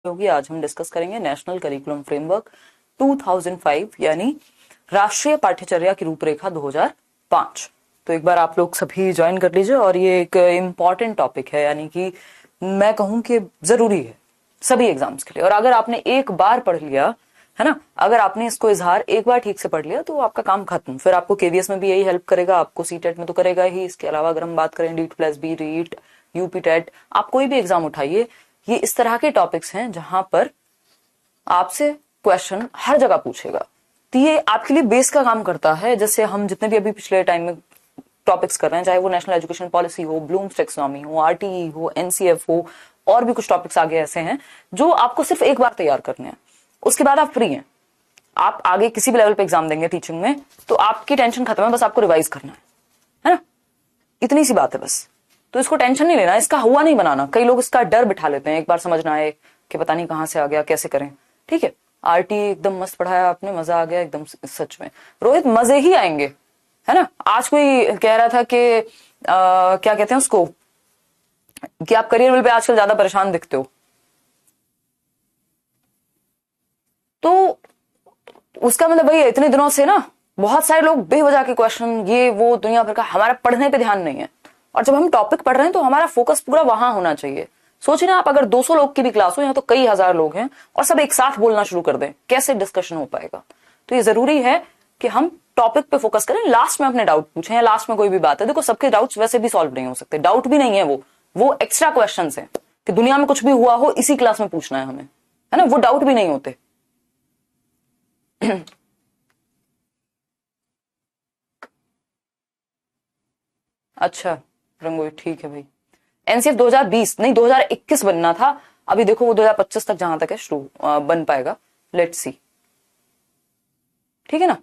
होगी। आज हम डिस्कस करेंगे नेशनल करिकुलम फ्रेमवर्क 2005 यानी राष्ट्रीय पाठ्यचर्या की रूपरेखा 2005। तो एक बार आप लोग सभी ज्वाइन कर लीजिए और ये एक इम्पॉर्टेंट टॉपिक है, यानी कि मैं कहूं कि जरूरी है सभी एग्जाम्स के लिए। और अगर आपने एक बार पढ़ लिया है ना, अगर आपने इसको इजहार एक बार ठीक से पढ़ लिया तो आपका काम खत्म। फिर आपको केवीएस में भी यही हेल्प करेगा, आपको सीटेट में तो करेगा ही। इसके अलावा अगर हम बात करें डीट plus B, REET, UP TET, आप कोई भी एग्जाम उठाइए, ये इस तरह के टॉपिक्स हैं जहां पर आपसे क्वेश्चन हर जगह पूछेगा। तो ये आपके लिए बेस का काम करता है। जैसे हम जितने भी अभी पिछले टाइम में टॉपिक्स कर रहे हैं, चाहे वो नेशनल एजुकेशन पॉलिसी हो, ब्लूम्स टैक्सोनॉमी हो, आरटीई हो, एनसीएफ हो, और भी कुछ टॉपिक्स आगे ऐसे हैं जो आपको सिर्फ एक बार तैयार करने हैं, उसके बाद आप फ्री हैं। आप आगे किसी भी लेवल पे एग्जाम देंगे टीचिंग में तो आपकी टेंशन खत्म है, बस आपको रिवाइज करना है ना, इतनी सी बात है बस। तो इसको टेंशन नहीं लेना, इसका हुआ नहीं बनाना। कई लोग इसका डर बिठा लेते हैं, एक बार समझ ना आए कि पता नहीं कहां से आ गया, कैसे करें। ठीक है, आरटी एकदम मस्त पढ़ाया आपने, मजा आ गया एकदम। सच में रोहित मजे ही आएंगे, है ना। आज कोई कह रहा था कि क्या कहते हैं उसको, कि आप करियर विल पे आजकल ज्यादा परेशान दिखते हो, तो उसका मतलब वही है, इतने दिनों से ना बहुत सारे लोग बेवजह के क्वेश्चन, ये वो दुनिया भर का, हमारा पढ़ने पे ध्यान नहीं है। और जब हम टॉपिक पढ़ रहे हैं तो हमारा फोकस पूरा वहां होना चाहिए। सोचिए ना, आप अगर 200 लोग की भी क्लास हो, यहाँ तो कई हजार लोग हैं, और सब एक साथ बोलना शुरू कर दें, कैसे डिस्कशन हो पाएगा। तो ये जरूरी है कि हम टॉपिक पे फोकस करें, लास्ट में अपने डाउट पूछें, या लास्ट में कोई भी बात है। देखो, सबके डाउट्स वैसे भी सॉल्व नहीं हो सकते, डाउट भी नहीं है वो एक्स्ट्रा क्वेश्चन है कि दुनिया में कुछ भी हुआ हो इसी क्लास में पूछना है हमें, है ना, वो डाउट भी नहीं होते। अच्छा रंगोई, ठीक है भाई। एनसीएफ 2020 नहीं 2021 बनना था, अभी देखो वो 2025 तक जहां तक है शुरू बन पाएगा। लेट्स सी, ठीक है ना।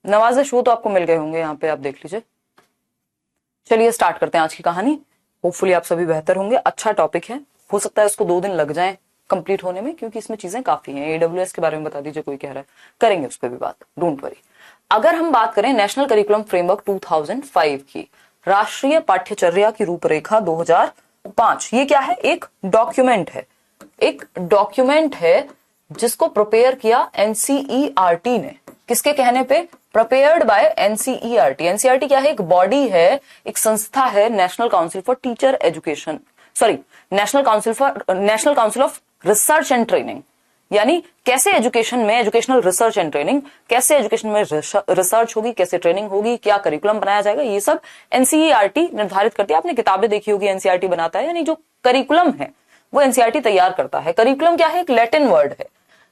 नवाजिश वो तो आपको मिल गए होंगे, यहाँ पे आप देख लीजिए। चलिए स्टार्ट करते हैं आज की कहानी। होपफुली आप सभी बेहतर होंगे। अच्छा टॉपिक है, हो सकता है इसको 2 दिन लग जाएं कंप्लीट होने में, क्योंकि इसमें चीजें काफी हैं। एडब्ल्यूएस के बारे में बता दीजिए, कोई कह रहा है, करेंगे उस पर भी बात, डोंट वरी। अगर हम बात करें नेशनल करिकुलम फ्रेमवर्क 2005 की, राष्ट्रीय पाठ्यचर्या की रूपरेखा 2005, ये क्या है, एक डॉक्यूमेंट है। एक डॉक्यूमेंट है जिसको प्रिपेयर किया एनसीईआरटी ने। किसके कहने पे? Prepared by NCERT. एनसीईआरटी क्या है? एक बॉडी है, एक संस्था है, national council for teacher education, sorry national council of research and training. यानी कैसे एजुकेशन में, एजुकेशनल रिसर्च एंड ट्रेनिंग, कैसे एजुकेशन में रिसर्च होगी, कैसे ट्रेनिंग होगी, क्या करिकुलम बनाया जाएगा, ये सब एनसीईआरटी निर्धारित करती है। आपने किताबें देखी होगी, एनसीईआरटी बनाता है, यानी जो करिकुलम है वो एनसीईआरटी तैयार करता है। करिकुलम क्या है? एक लैटिन वर्ड है।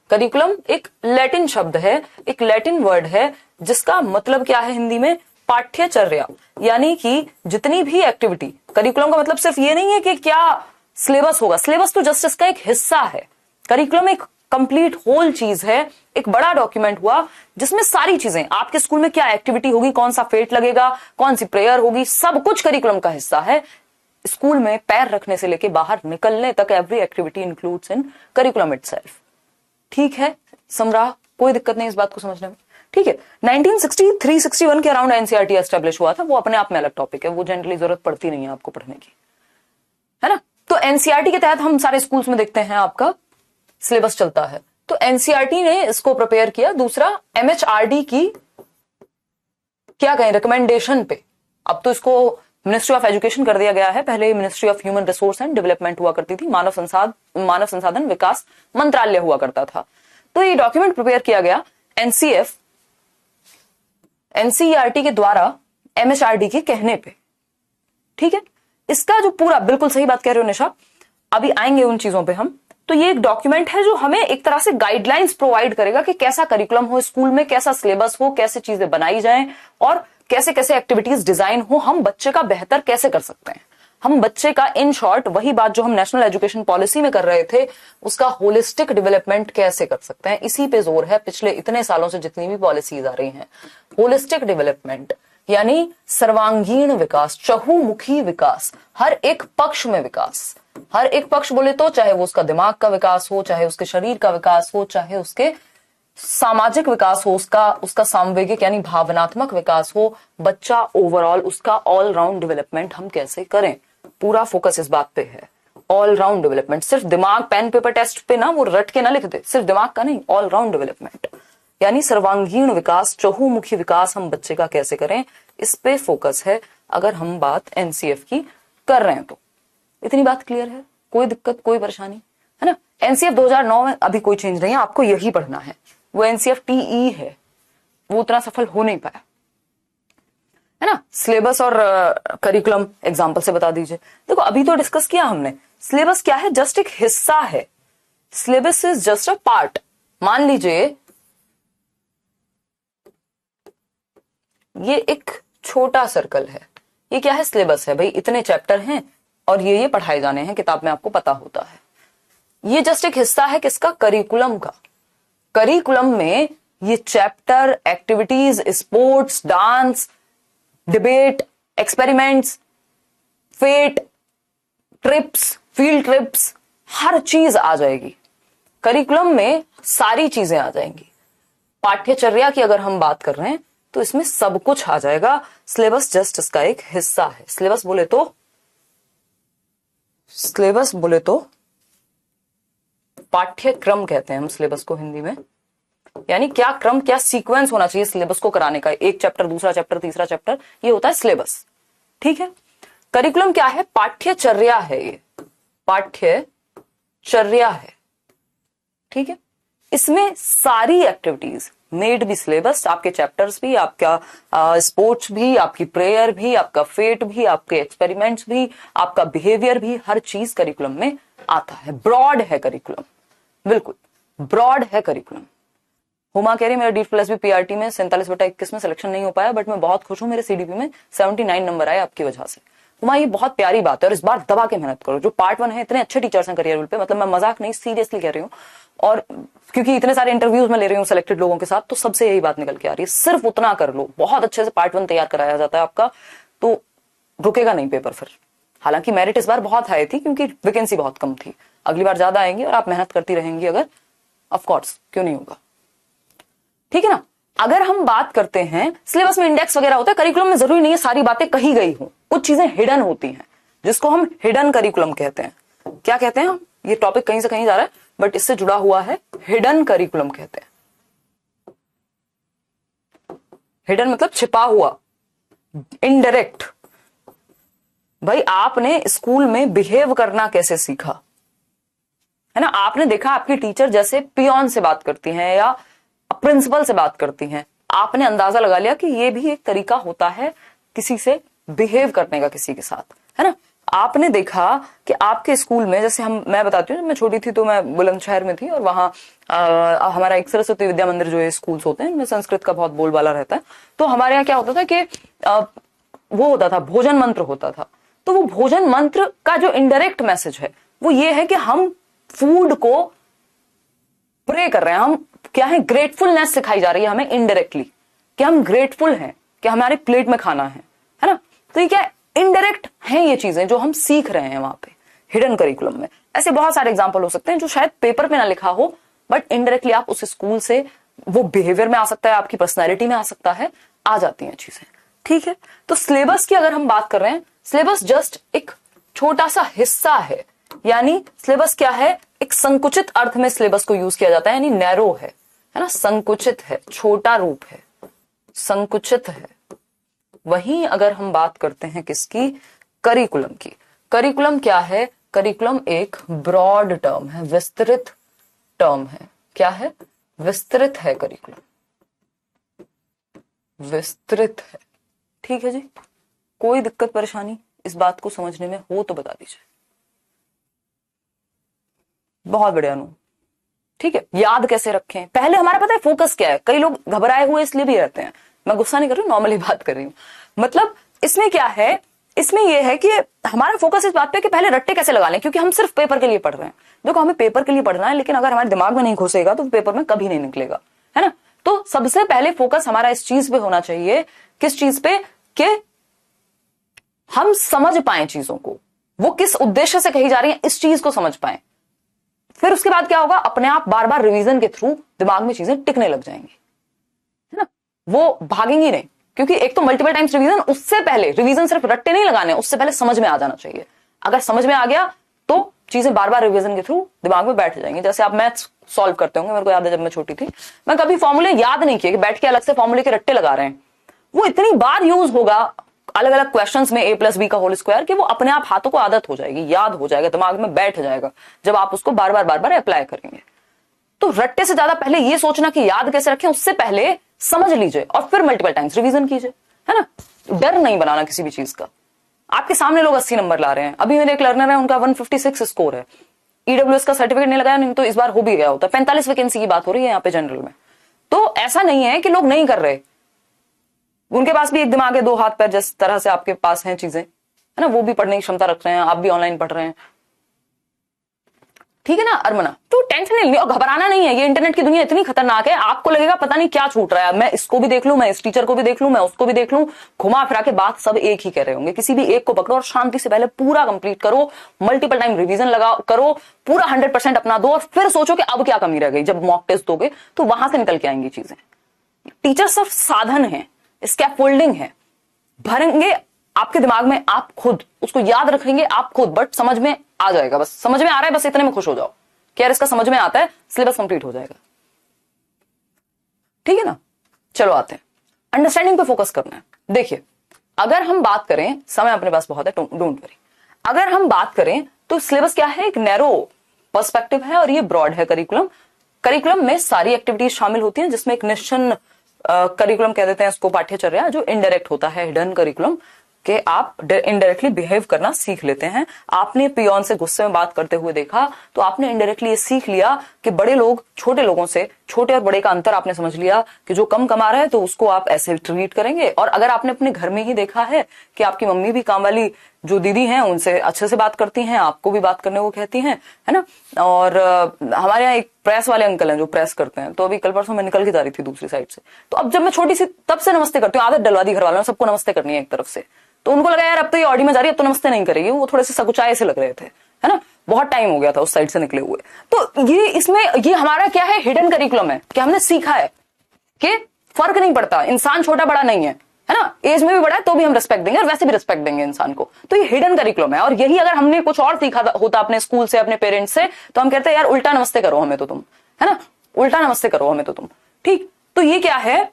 करिकुलम एक लैटिन शब्द है, एक लैटिन वर्ड है, जिसका मतलब क्या है हिंदी में? पाठ्यचर्या। यानी कि जितनी भी एक्टिविटी, करिकुलम का मतलब सिर्फ ये नहीं है कि क्या सिलेबस होगा, सिलेबस तो जस्ट इसका एक हिस्सा है। करिकुलम एक कंप्लीट होल चीज है, एक बड़ा डॉक्यूमेंट हुआ जिसमें सारी चीजें, आपके स्कूल में क्या एक्टिविटी होगी, कौन सा फेट लगेगा, कौन सी प्रेयर होगी, सब कुछ करिकुलम का हिस्सा है। स्कूल में पैर रखने से लेके बाहर निकलने तक एवरी एक्टिविटी इंक्लूड्स इन करिकुलम इटसेल्फ। ठीक है, समझा, कोई दिक्कत नहीं इस बात को समझने में। ठीक है, 1963-61 के अराउंड एनसीईआरटी एस्टेब्लिश हुआ था, वो अपने आप में अलग टॉपिक है, वो जनरली जरूरत पड़ती नहीं है आपको पढ़ने की, है ना। तो एनसीईआरटी के तहत हम सारे स्कूल्स में देखते हैं आपका सिलेबस चलता है। तो एनसीईआरटी ने इसको प्रिपेयर किया। दूसरा, एमएचआरडी की क्या कहें, रिकमेंडेशन पे, अब तो इसको मिनिस्ट्री ऑफ एजुकेशन कर दिया गया है, पहले ministry of human resource and development हुआ करती थी, मानव संसाधन विकास मंत्रालय हुआ करता था। तो ये डॉक्यूमेंट प्रिपेयर किया गया एनसीईआरटी के द्वारा एमएचआरडी के कहने पे। ठीक है, इसका जो पूरा, बिल्कुल सही बात कह रहे हो निशा, अभी आएंगे उन चीजों पे हम। तो ये एक डॉक्यूमेंट है जो हमें एक तरह से गाइडलाइंस प्रोवाइड करेगा कि कैसा करिकुलम हो स्कूल में, कैसा सिलेबस हो, कैसे चीजें बनाई जाएं, और कैसे कैसे एक्टिविटीज डिजाइन हो, हम बच्चे का बेहतर कैसे कर सकते हैं। हम बच्चे का, इन शॉर्ट वही बात जो हम नेशनल एजुकेशन पॉलिसी में कर रहे थे, उसका होलिस्टिक डेवलपमेंट कैसे कर सकते हैं, इसी पे जोर है पिछले इतने सालों से जितनी भी पॉलिसीज आ रही हैं। होलिस्टिक डेवलपमेंट यानी सर्वांगीण विकास, चहुमुखी विकास, हर एक पक्ष में विकास। हर एक पक्ष बोले तो चाहे वो उसका दिमाग का विकास हो, चाहे उसके शरीर का विकास हो, चाहे उसके सामाजिक विकास हो, उसका सामवेगिक यानी भावनात्मक विकास हो, बच्चा ओवरऑल उसका ऑल राउंड डेवलपमेंट हम कैसे करें, पूरा फोकस इस बात पे है। All round development. सिर्फ दिमाग पेन पेपर टेस्ट पे ना वो रट के ना लिख दे, सिर्फ दिमाग का नहीं, ऑल राउंड डेवलपमेंट यानी सर्वांगीण विकास, चहुमुखी विकास हम बच्चे का कैसे करें, इस पे फोकस है अगर हम बात एनसीएफ की कर रहे हैं तो। इतनी बात क्लियर है? कोई दिक्कत, कोई परेशानी है ना? एनसीएफ 2009 में अभी कोई चेंज नहीं है, आपको यही पढ़ना है। वो एनसीएफ टीई है, वो उतना सफल हो नहीं पाया, है ना? सिलेबस और करिकुलम एग्जांपल से बता दीजिए। देखो अभी तो डिस्कस किया हमने, सिलेबस क्या है? जस्ट एक हिस्सा है। Syllabus is just a part. मान लीजिए ये एक छोटा सर्कल है, ये क्या है? सिलेबस है भाई, इतने चैप्टर हैं और ये पढ़ाए जाने हैं, किताब में आपको पता होता है। ये जस्ट एक हिस्सा है किसका? करिकुलम का। करिकुलम में ये chapter, activities, sports, dance, debate, experiments, fete, trips, field trips, हर चीज आ जाएगी। करिकुलम में सारी चीजें आ जाएंगी। पाठ्यचर्या की अगर हम बात कर रहे हैं तो इसमें सब कुछ आ जाएगा। सिलेबस जस्ट इसका एक हिस्सा है। सिलेबस बोले तो पाठ्यक्रम कहते हैं हम सिलेबस को हिंदी में, यानी क्या क्रम, क्या सीक्वेंस होना चाहिए सिलेबस को कराने का। एक चैप्टर, दूसरा चैप्टर, तीसरा चैप्टर, ये होता है सिलेबस। ठीक है। करिकुलम क्या है? पाठ्यचर्या है। ये पाठ्यचर्या है, ठीक है। इसमें सारी एक्टिविटीज मेड भी सिलेबस, आपके चैप्टर्स भी, आपका स्पोर्ट्स भी, आपकी प्रेयर भी, आपका फेट भी, आपके एक्सपेरिमेंट्स भी, आपका बिहेवियर भी, हर चीज करिकुलम में आता है। ब्रॉड है करिकुलम, बिल्कुल ब्रॉड है करिकुलम। हुमा कह रही मेरा D+ भी PRT में 47/21 में सिलेक्शन नहीं हो पाया, बट मैं बहुत खुश हूं, मेरे CDP में 79 नंबर आए आपकी वजह से। हुमा ये बहुत प्यारी बात है और इस बार दबा के मेहनत करो। जो पार्ट 1 है, इतने अच्छे टीचर्स हैं करियर पे, मतलब मैं मजाक नहीं, सीरियसली कह रही हूँ। और क्योंकि इतने सारे इंटरव्यूज में ले रही हूँ सिलेक्टेड लोगों के साथ, तो सबसे यही बात निकल के आ रही है, सिर्फ उतना कर लो। बहुत अच्छे से पार्ट 1 तैयार कराया जाता है आपका, तो रुकेगा नहीं पेपर फिर। हालांकि मेरिट इस बार बहुत हाई थी क्योंकि वैकेंसी बहुत कम थी, अगली बार ज्यादा आएंगी और आप मेहनत करती रहेंगी अगर, ऑफकोर्स क्यों नहीं होगा, ठीक है ना। अगर हम बात करते हैं, सिलेबस में इंडेक्स वगैरह होता है, करिकुलम में जरूरी नहीं है सारी बातें कही गई हो, कुछ चीजें हिडन होती हैं जिसको हम हिडन करिकुलम कहते हैं। क्या कहते हैं हम? ये टॉपिक कहीं से कहीं जा रहा है बट इससे जुड़ा हुआ है, हिडन करिकुलम कहते हैं। हिडन मतलब छिपा हुआ, इनडायरेक्ट। भाई आपने स्कूल में बिहेव करना कैसे सीखा, है ना? आपने देखा आपकी टीचर जैसे पियोन से बात करती हैं या प्रिंसिपल से बात करती हैं, आपने अंदाजा लगा लिया कि ये भी एक तरीका होता है किसी से बिहेव करने का, किसी के साथ, है ना। आपने देखा कि आपके स्कूल में, जैसे मैं बताती हूँ, जब मैं छोटी थी तो मैं बुलंदशहर में थी और वहां हमारा एक सरस्वती विद्या मंदिर जो है स्कूल्स होते हैं, इनमें संस्कृत का बहुत बोलबाला रहता है। तो हमारे यहाँ क्या होता था कि वो होता था, भोजन मंत्र होता था। तो वो भोजन मंत्र का जो इनडायरेक्ट मैसेज है वो ये है कि हम फूड को प्रे कर रहे हैं, हम क्या है, ग्रेटफुलनेस सिखाई जा रही है हमें इनडायरेक्टली, कि हम ग्रेटफुल हैं कि हमारे प्लेट में खाना है ना। तो ये क्या इनडायरेक्ट है, ये चीजें जो हम सीख रहे हैं वहां पे हिडन करिकुलम में। ऐसे बहुत सारे एग्जांपल हो सकते हैं जो शायद पेपर पे ना लिखा हो, बट इनडायरेक्टली आप उस स्कूल से, वो बिहेवियर में आ सकता है, आपकी पर्सनैलिटी में आ सकता है, आ जाती हैं चीजें, ठीक है। तो सिलेबस की अगर हम बात कर रहे हैं, सिलेबस जस्ट एक छोटा सा हिस्सा है, यानी सिलेबस क्या है, एक संकुचित अर्थ में सिलेबस को यूज किया जाता है, यानी नैरो है ना, संकुचित है, छोटा रूप है, संकुचित है। वहीं अगर हम बात करते हैं किसकी, करिकुलम की, करिकुलम क्या है, करिकुलम एक ब्रॉड टर्म है, विस्तृत टर्म है। क्या है? विस्तृत है करिकुलम, विस्तृत है, ठीक है जी। कोई दिक्कत परेशानी इस बात को समझने में हो तो बता दीजिए। बहुत बढ़िया अनु, ठीक है। याद कैसे रखें, पहले हमारा पता है फोकस क्या है। कई लोग घबराए हुए इसलिए भी रहते हैं, मैं गुस्सा नहीं कर रही हूँ, नॉर्मली बात कर रही हूँ। मतलब इसमें क्या है, इसमें यह है कि हमारा फोकस इस बात पे कि पहले रट्टे कैसे लगा लें, क्योंकि हम सिर्फ पेपर के लिए पढ़ रहे हैं। देखो हमें पेपर के लिए पढ़ना है, लेकिन अगर हमारे दिमाग में नहीं घुसेगा तो पेपर में कभी नहीं निकलेगा, है ना। तो सबसे पहले फोकस हमारा इस चीज पे होना चाहिए, किस चीज पे, कि हम समझ पाए चीजों को, वो किस उद्देश्य से कही जा रही है, इस चीज को समझ पाए। फिर उसके बाद क्या होगा, अपने आप बार बार रिवीजन के थ्रू दिमाग में चीजें टिकने लग जाएंगी, है ना, वो भागेंगी नहीं। क्योंकि एक तो मल्टीपल टाइम्स रिवीजन, उससे पहले रिवीजन सिर्फ रट्टे नहीं लगाने, उससे पहले समझ में आ जाना चाहिए। अगर समझ में आ गया तो चीजें बार बार रिवीजन के थ्रू दिमाग में बैठ जाएंगी। जैसे आप मैथ्स सॉल्व करते होंगे, मेरे को याद है जब मैं छोटी थी, मैं कभी फॉर्मूले याद नहीं किए कि बैठ के अलग से फॉर्मूले के रट्टे लगा रहे हैं। वो इतनी बार यूज होगा अलग अलग क्वेश्चंस में a+b² कि वो अपने आप हाथों को आदत हो जाएगी, याद हो जाएगा, दिमाग में बैठ जाएगा जब आप उसको बार बार अप्लाई करेंगे। तो रट्टे से ज्यादा पहले ये सोचना कि याद कैसे रखें, उससे पहले समझ लीजिए और फिर मल्टीपल टाइम्स रिवीजन कीजिए, है ना। डर नहीं बनाना किसी भी चीज का। आपके सामने लोग 80 नंबर ला रहे हैं, अभी मेरे एक लर्नर है उनका 156 स्कोर है, ईडब्ल्यूएस का सर्टिफिकेट नहीं लगाया, नहीं तो इस बार हो भी गया होता। 45 वैकेंसी की बात हो रही है यहाँ पे जनरल में। तो ऐसा नहीं है कि लोग नहीं कर रहे, उनके पास भी एक दिमाग है, दो हाथ पैर, जिस तरह से आपके पास हैं चीजें, है ना, वो भी पढ़ने की क्षमता रख रहे हैं, आप भी ऑनलाइन पढ़ रहे हैं, ठीक है ना अर्मना। तो टेंशन नहीं लेनी और घबराना नहीं है। ये इंटरनेट की दुनिया इतनी खतरनाक है, आपको लगेगा पता नहीं क्या छूट रहा है, मैं इसको भी देख लूं, मैं इस टीचर को भी देख लूं, मैं उसको भी देख लूं, घुमा फिरा के बात सब एक ही कह रहे होंगे। किसी भी एक को पकड़ो और शांति से पहले पूरा कंप्लीट करो, मल्टीपल टाइम रिवीजन लगा करो, पूरा 100% अपना दो और फिर सोचो कि अब क्या कमी रह गई। जब मॉक टेस्ट दोगे तो वहां से निकल के आएंगी चीजें। टीचर सिर्फ साधन है, स्कैफोल्डिंग है, भरेंगे आपके दिमाग में आप खुद, उसको याद रखेंगे आप खुद, बट समझ में आ जाएगा। बस समझ में आ रहा है, बस इतने में खुश हो जाओ कि यार इसका समझ में आता है, सिलेबस कंप्लीट हो जाएगा, ठीक है ना। चलो आते हैं, अंडरस्टैंडिंग पे फोकस करना है। देखिए अगर हम बात करें, समय अपने पास बहुत है, डोंट वरी, अगर हम बात करें तो सिलेबस क्या है, एक नैरो पर्सपेक्टिव है और ये ब्रॉड है करिकुलम। करिकुलम में सारी एक्टिविटीज शामिल होती हैं, जिसमें एक निश्चन करिकुलम कह देते हैं इसको, पाठ्यचर्या, जो इनडायरेक्ट होता है, हिडन करिकुलम कि आप इनडायरेक्टली बिहेव करना सीख लेते हैं। आपने पियोन से गुस्से में बात करते हुए देखा तो आपने इनडायरेक्टली ये सीख लिया कि बड़े लोग छोटे लोगों से, छोटे और बड़े का अंतर आपने समझ लिया कि जो कम कमा रहा है तो उसको आप ऐसे ट्रीट करेंगे। और अगर आपने अपने घर में ही देखा है कि आपकी मम्मी भी काम वाली जो दीदी हैं उनसे अच्छे से बात करती हैं, आपको भी बात करने को कहती हैं, है ना। और हमारे यहाँ एक प्रेस वाले अंकल हैं जो प्रेस करते हैं, तो अभी कल परसों मैं निकल के जा रही थी दूसरी साइड से, तो अब जब मैं छोटी सी तब से नमस्ते करती हूँ, आदत डलवा दी घर वालों ने, सबको नमस्ते करनी है एक तरफ से। तो उनको लगा यार अब तो ये ऑडी में जा रही है, अब तो नमस्ते नहीं करेगी, वो थोड़े से सकुचाए से लग रहे थे, है ना, बहुत टाइम हो गया था उस साइड से निकले हुए। तो ये इसमें ये हमारा क्या है, हिडन करिकुलम है कि हमने सीखा है कि फर्क नहीं पड़ता, इंसान छोटा बड़ा नहीं है ना, एज में भी बड़ा है तो भी हम रिस्पेक्ट देंगे और वैसे भी रिस्पेक्ट देंगे इंसान को। तो ये हिडन करिकुलम है। और यही अगर हमने कुछ और सीखा होता अपने स्कूल से, अपने पेरेंट्स से, तो हम कहते हैं यार उल्टा नमस्ते करो हमें तो तुम, है ना, उल्टा नमस्ते करो हमें तो तुम, ठीक। तो ये क्या है,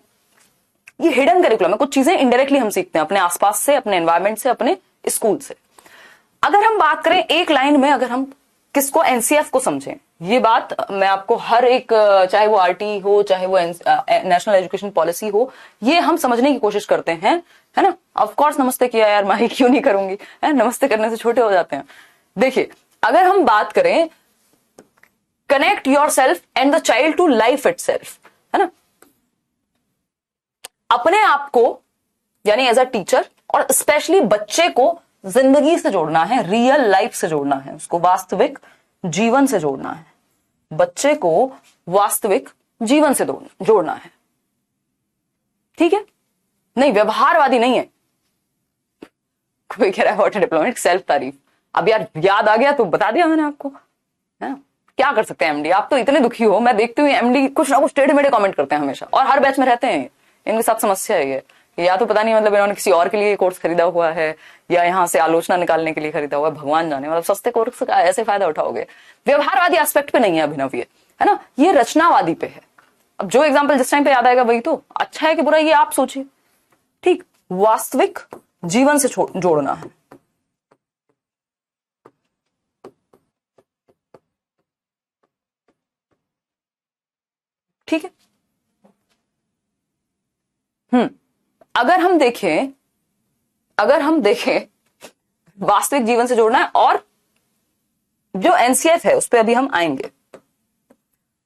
ये हिडन करिकुलम है, कुछ चीजें इनडायरेक्टली हम सीखते हैं अपने आसपास से, अपने एनवायरमेंट से, अपने स्कूल से। अगर हम बात करें एक लाइन में, अगर हम किसको, एनसीएफ को समझें, ये बात मैं आपको हर एक, चाहे वो आरटी हो, चाहे वो नेशनल एजुकेशन पॉलिसी हो, ये हम समझने की कोशिश करते हैं, है ना। ऑफ कोर्स नमस्ते किया यार, मैं क्यों नहीं करूंगी, है, नमस्ते करने से छोटे हो जाते हैं। देखिए अगर हम बात करें connect yourself and the child to life itself, है ना, अपने आप को यानी एज अ टीचर और स्पेशली बच्चे को जिंदगी से जोड़ना है, रियल लाइफ से जोड़ना है, उसको वास्तविक जीवन से जोड़ना है, बच्चे को वास्तविक जीवन से जोड़ना है, ठीक है। नहीं, व्यवहारवादी नहीं है। कोई कह रहा है व्हाट अ डिप्लोमेटिक सेल्फ तारीफ। अब यार याद आ गया तो बता दिया मैंने आपको, है ना। क्या कर सकते हैं एमडी, आप तो इतने दुखी हो, मैं देखती हूँ एमडी कुछ ना कुछ टेढ़े मेढ़े कमेंट करते हैं हमेशा, और हर बैच में रहते हैं। इनके साथ समस्या है ये, या तो पता नहीं मतलब इन्होंने किसी और के लिए कोर्स खरीदा हुआ है या यहाँ से आलोचना निकालने के लिए खरीदा हुआ है, भगवान जाने। मतलब सस्ते कोर्स का ऐसे फायदा उठाओगे। व्यवहारवादी एस्पेक्ट पे नहीं है अभिनव ये, है ना, ये रचनावादी पे है। अब जो एग्जाम्पल जिस टाइम पे याद आएगा वही तो, अच्छा है कि बुरा ये आप सोचिए, ठीक। वास्तविक जीवन से जोड़ना है, ठीक है। अगर हम देखें वास्तविक जीवन से जोड़ना है, और जो एनसीएफ है उस पर अभी हम आएंगे।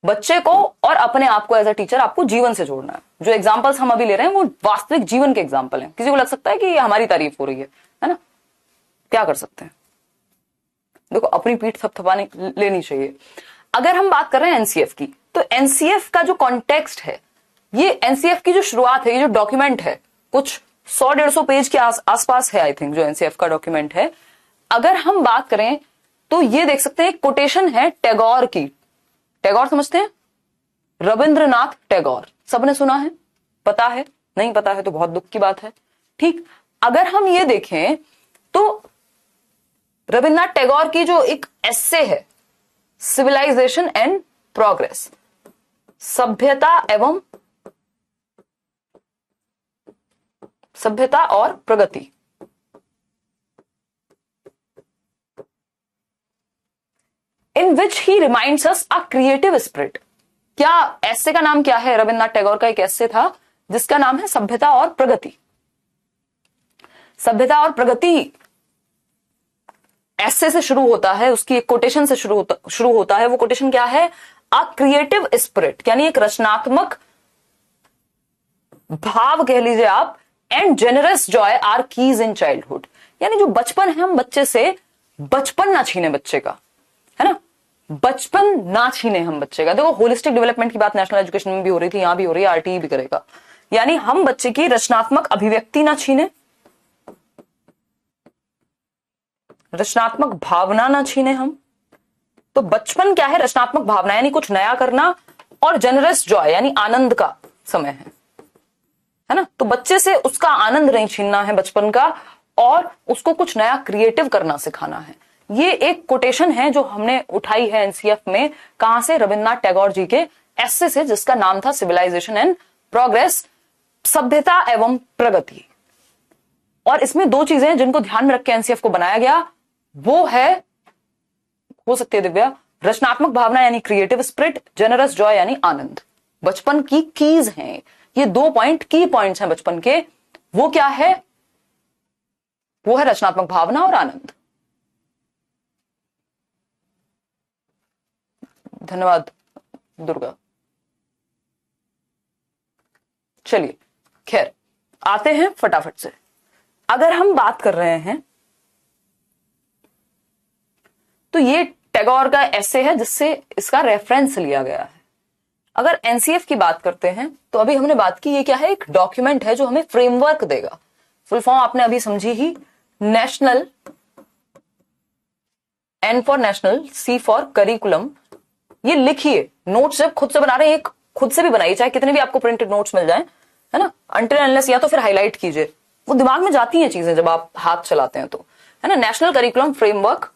बच्चे को और अपने आप को एज अ टीचर आपको जीवन से जोड़ना है। जो एग्जांपल्स हम अभी ले रहे हैं वो वास्तविक जीवन के एग्जांपल हैं। किसी को लग सकता है कि ये हमारी तारीफ हो रही है ना, क्या कर सकते हैं। देखो अपनी पीठ थपथपाने लेनी चाहिए। अगर हम बात कर रहे हैं एनसीएफ की, तो एनसीएफ का जो कॉन्टेक्स्ट है, ये एनसीएफ की जो शुरुआत है, ये जो डॉक्यूमेंट है, कुछ 100-150 पेज के आसपास है आई थिंक, जो एनसीएफ का डॉक्यूमेंट है। अगर हम बात करें तो ये देख सकते हैं, कोटेशन है टैगोर की। टैगोर समझते हैं, रविंद्रनाथ टैगोर, सबने सुना है, पता है, नहीं पता है तो बहुत दुख की बात है, ठीक। अगर हम ये देखें तो रविन्द्रनाथ टैगोर की जो एक एस्से है सिविलाइजेशन एंड प्रोग्रेस, सभ्यता और प्रगति, in which he reminds us a creative spirit. क्या एस्से का नाम क्या है? रविन्द्रनाथ टैगोर का एक एस्से था जिसका नाम है सभ्यता और प्रगति। सभ्यता और प्रगति एस्से से शुरू होता है, उसकी एक कोटेशन से शुरू होता है। वो कोटेशन क्या है? अ क्रिएटिव स्पिरिट, यानी एक रचनात्मक भाव कह लीजिए आप, and generous joy are keys in childhood, यानी जो बचपन है, हम बच्चे से बचपन ना छीने बच्चे का, है ना, बचपन ना छीने हम बच्चे का। देखो होलिस्टिक डेवलपमेंट की बात नेशनल एजुकेशन में भी हो रही थी, यहां भी हो रही है, आरटीई भी करेगा। यानी हम बच्चे की रचनात्मक अभिव्यक्ति ना छीने, रचनात्मक भावना ना छीने हम। तो बचपन क्या है? रचनात्मक भावना, यानी कुछ नया करना, और जनरस जॉय यानी आनंद का समय है ना। तो बच्चे से उसका आनंद नहीं छीनना है बचपन का, और उसको कुछ नया क्रिएटिव करना सिखाना है। ये एक कोटेशन है जो हमने उठाई है एनसीएफ में। कहां से? रविन्द्रनाथ टैगोर जी के एस्से से, जिसका नाम था सिविलाइजेशन एंड प्रोग्रेस, सभ्यता एवं प्रगति। और इसमें दो चीजें हैं जिनको ध्यान में रख के एनसीएफ को बनाया गया। वो है, हो सकती है दिव्या, रचनात्मक भावना यानी क्रिएटिव स्पिरिट, जेनरस जॉय यानी आनंद। बचपन की कीज हैं ये, दो पॉइंट की पॉइंट्स हैं बचपन के। वो क्या है? वो है रचनात्मक भावना और आनंद। धन्यवाद दुर्गा। चलिए खैर आते हैं फटाफट से। अगर हम बात कर रहे हैं तो ये टैगोर का एस्से है जिससे इसका रेफरेंस लिया गया है। अगर एनसीएफ की बात करते हैं तो अभी हमने बात की, ये क्या है? एक डॉक्यूमेंट है जो हमें फ्रेमवर्क देगा। फुल फॉर्म आपने अभी समझी ही, national, N for national, C for curriculum. ये लिखिए, नोट्स जब खुद से बना रहे हैं, एक खुद से भी बनाइए, चाहे कितने भी आपको प्रिंटेड नोट्स मिल जाएं, है ना, अनटिल अनलेस, या तो फिर हाईलाइट कीजिए, वो दिमाग में जाती हैं चीजें जब आप हाथ चलाते हैं तो, है ना। नेशनल करिकुलम फ्रेमवर्क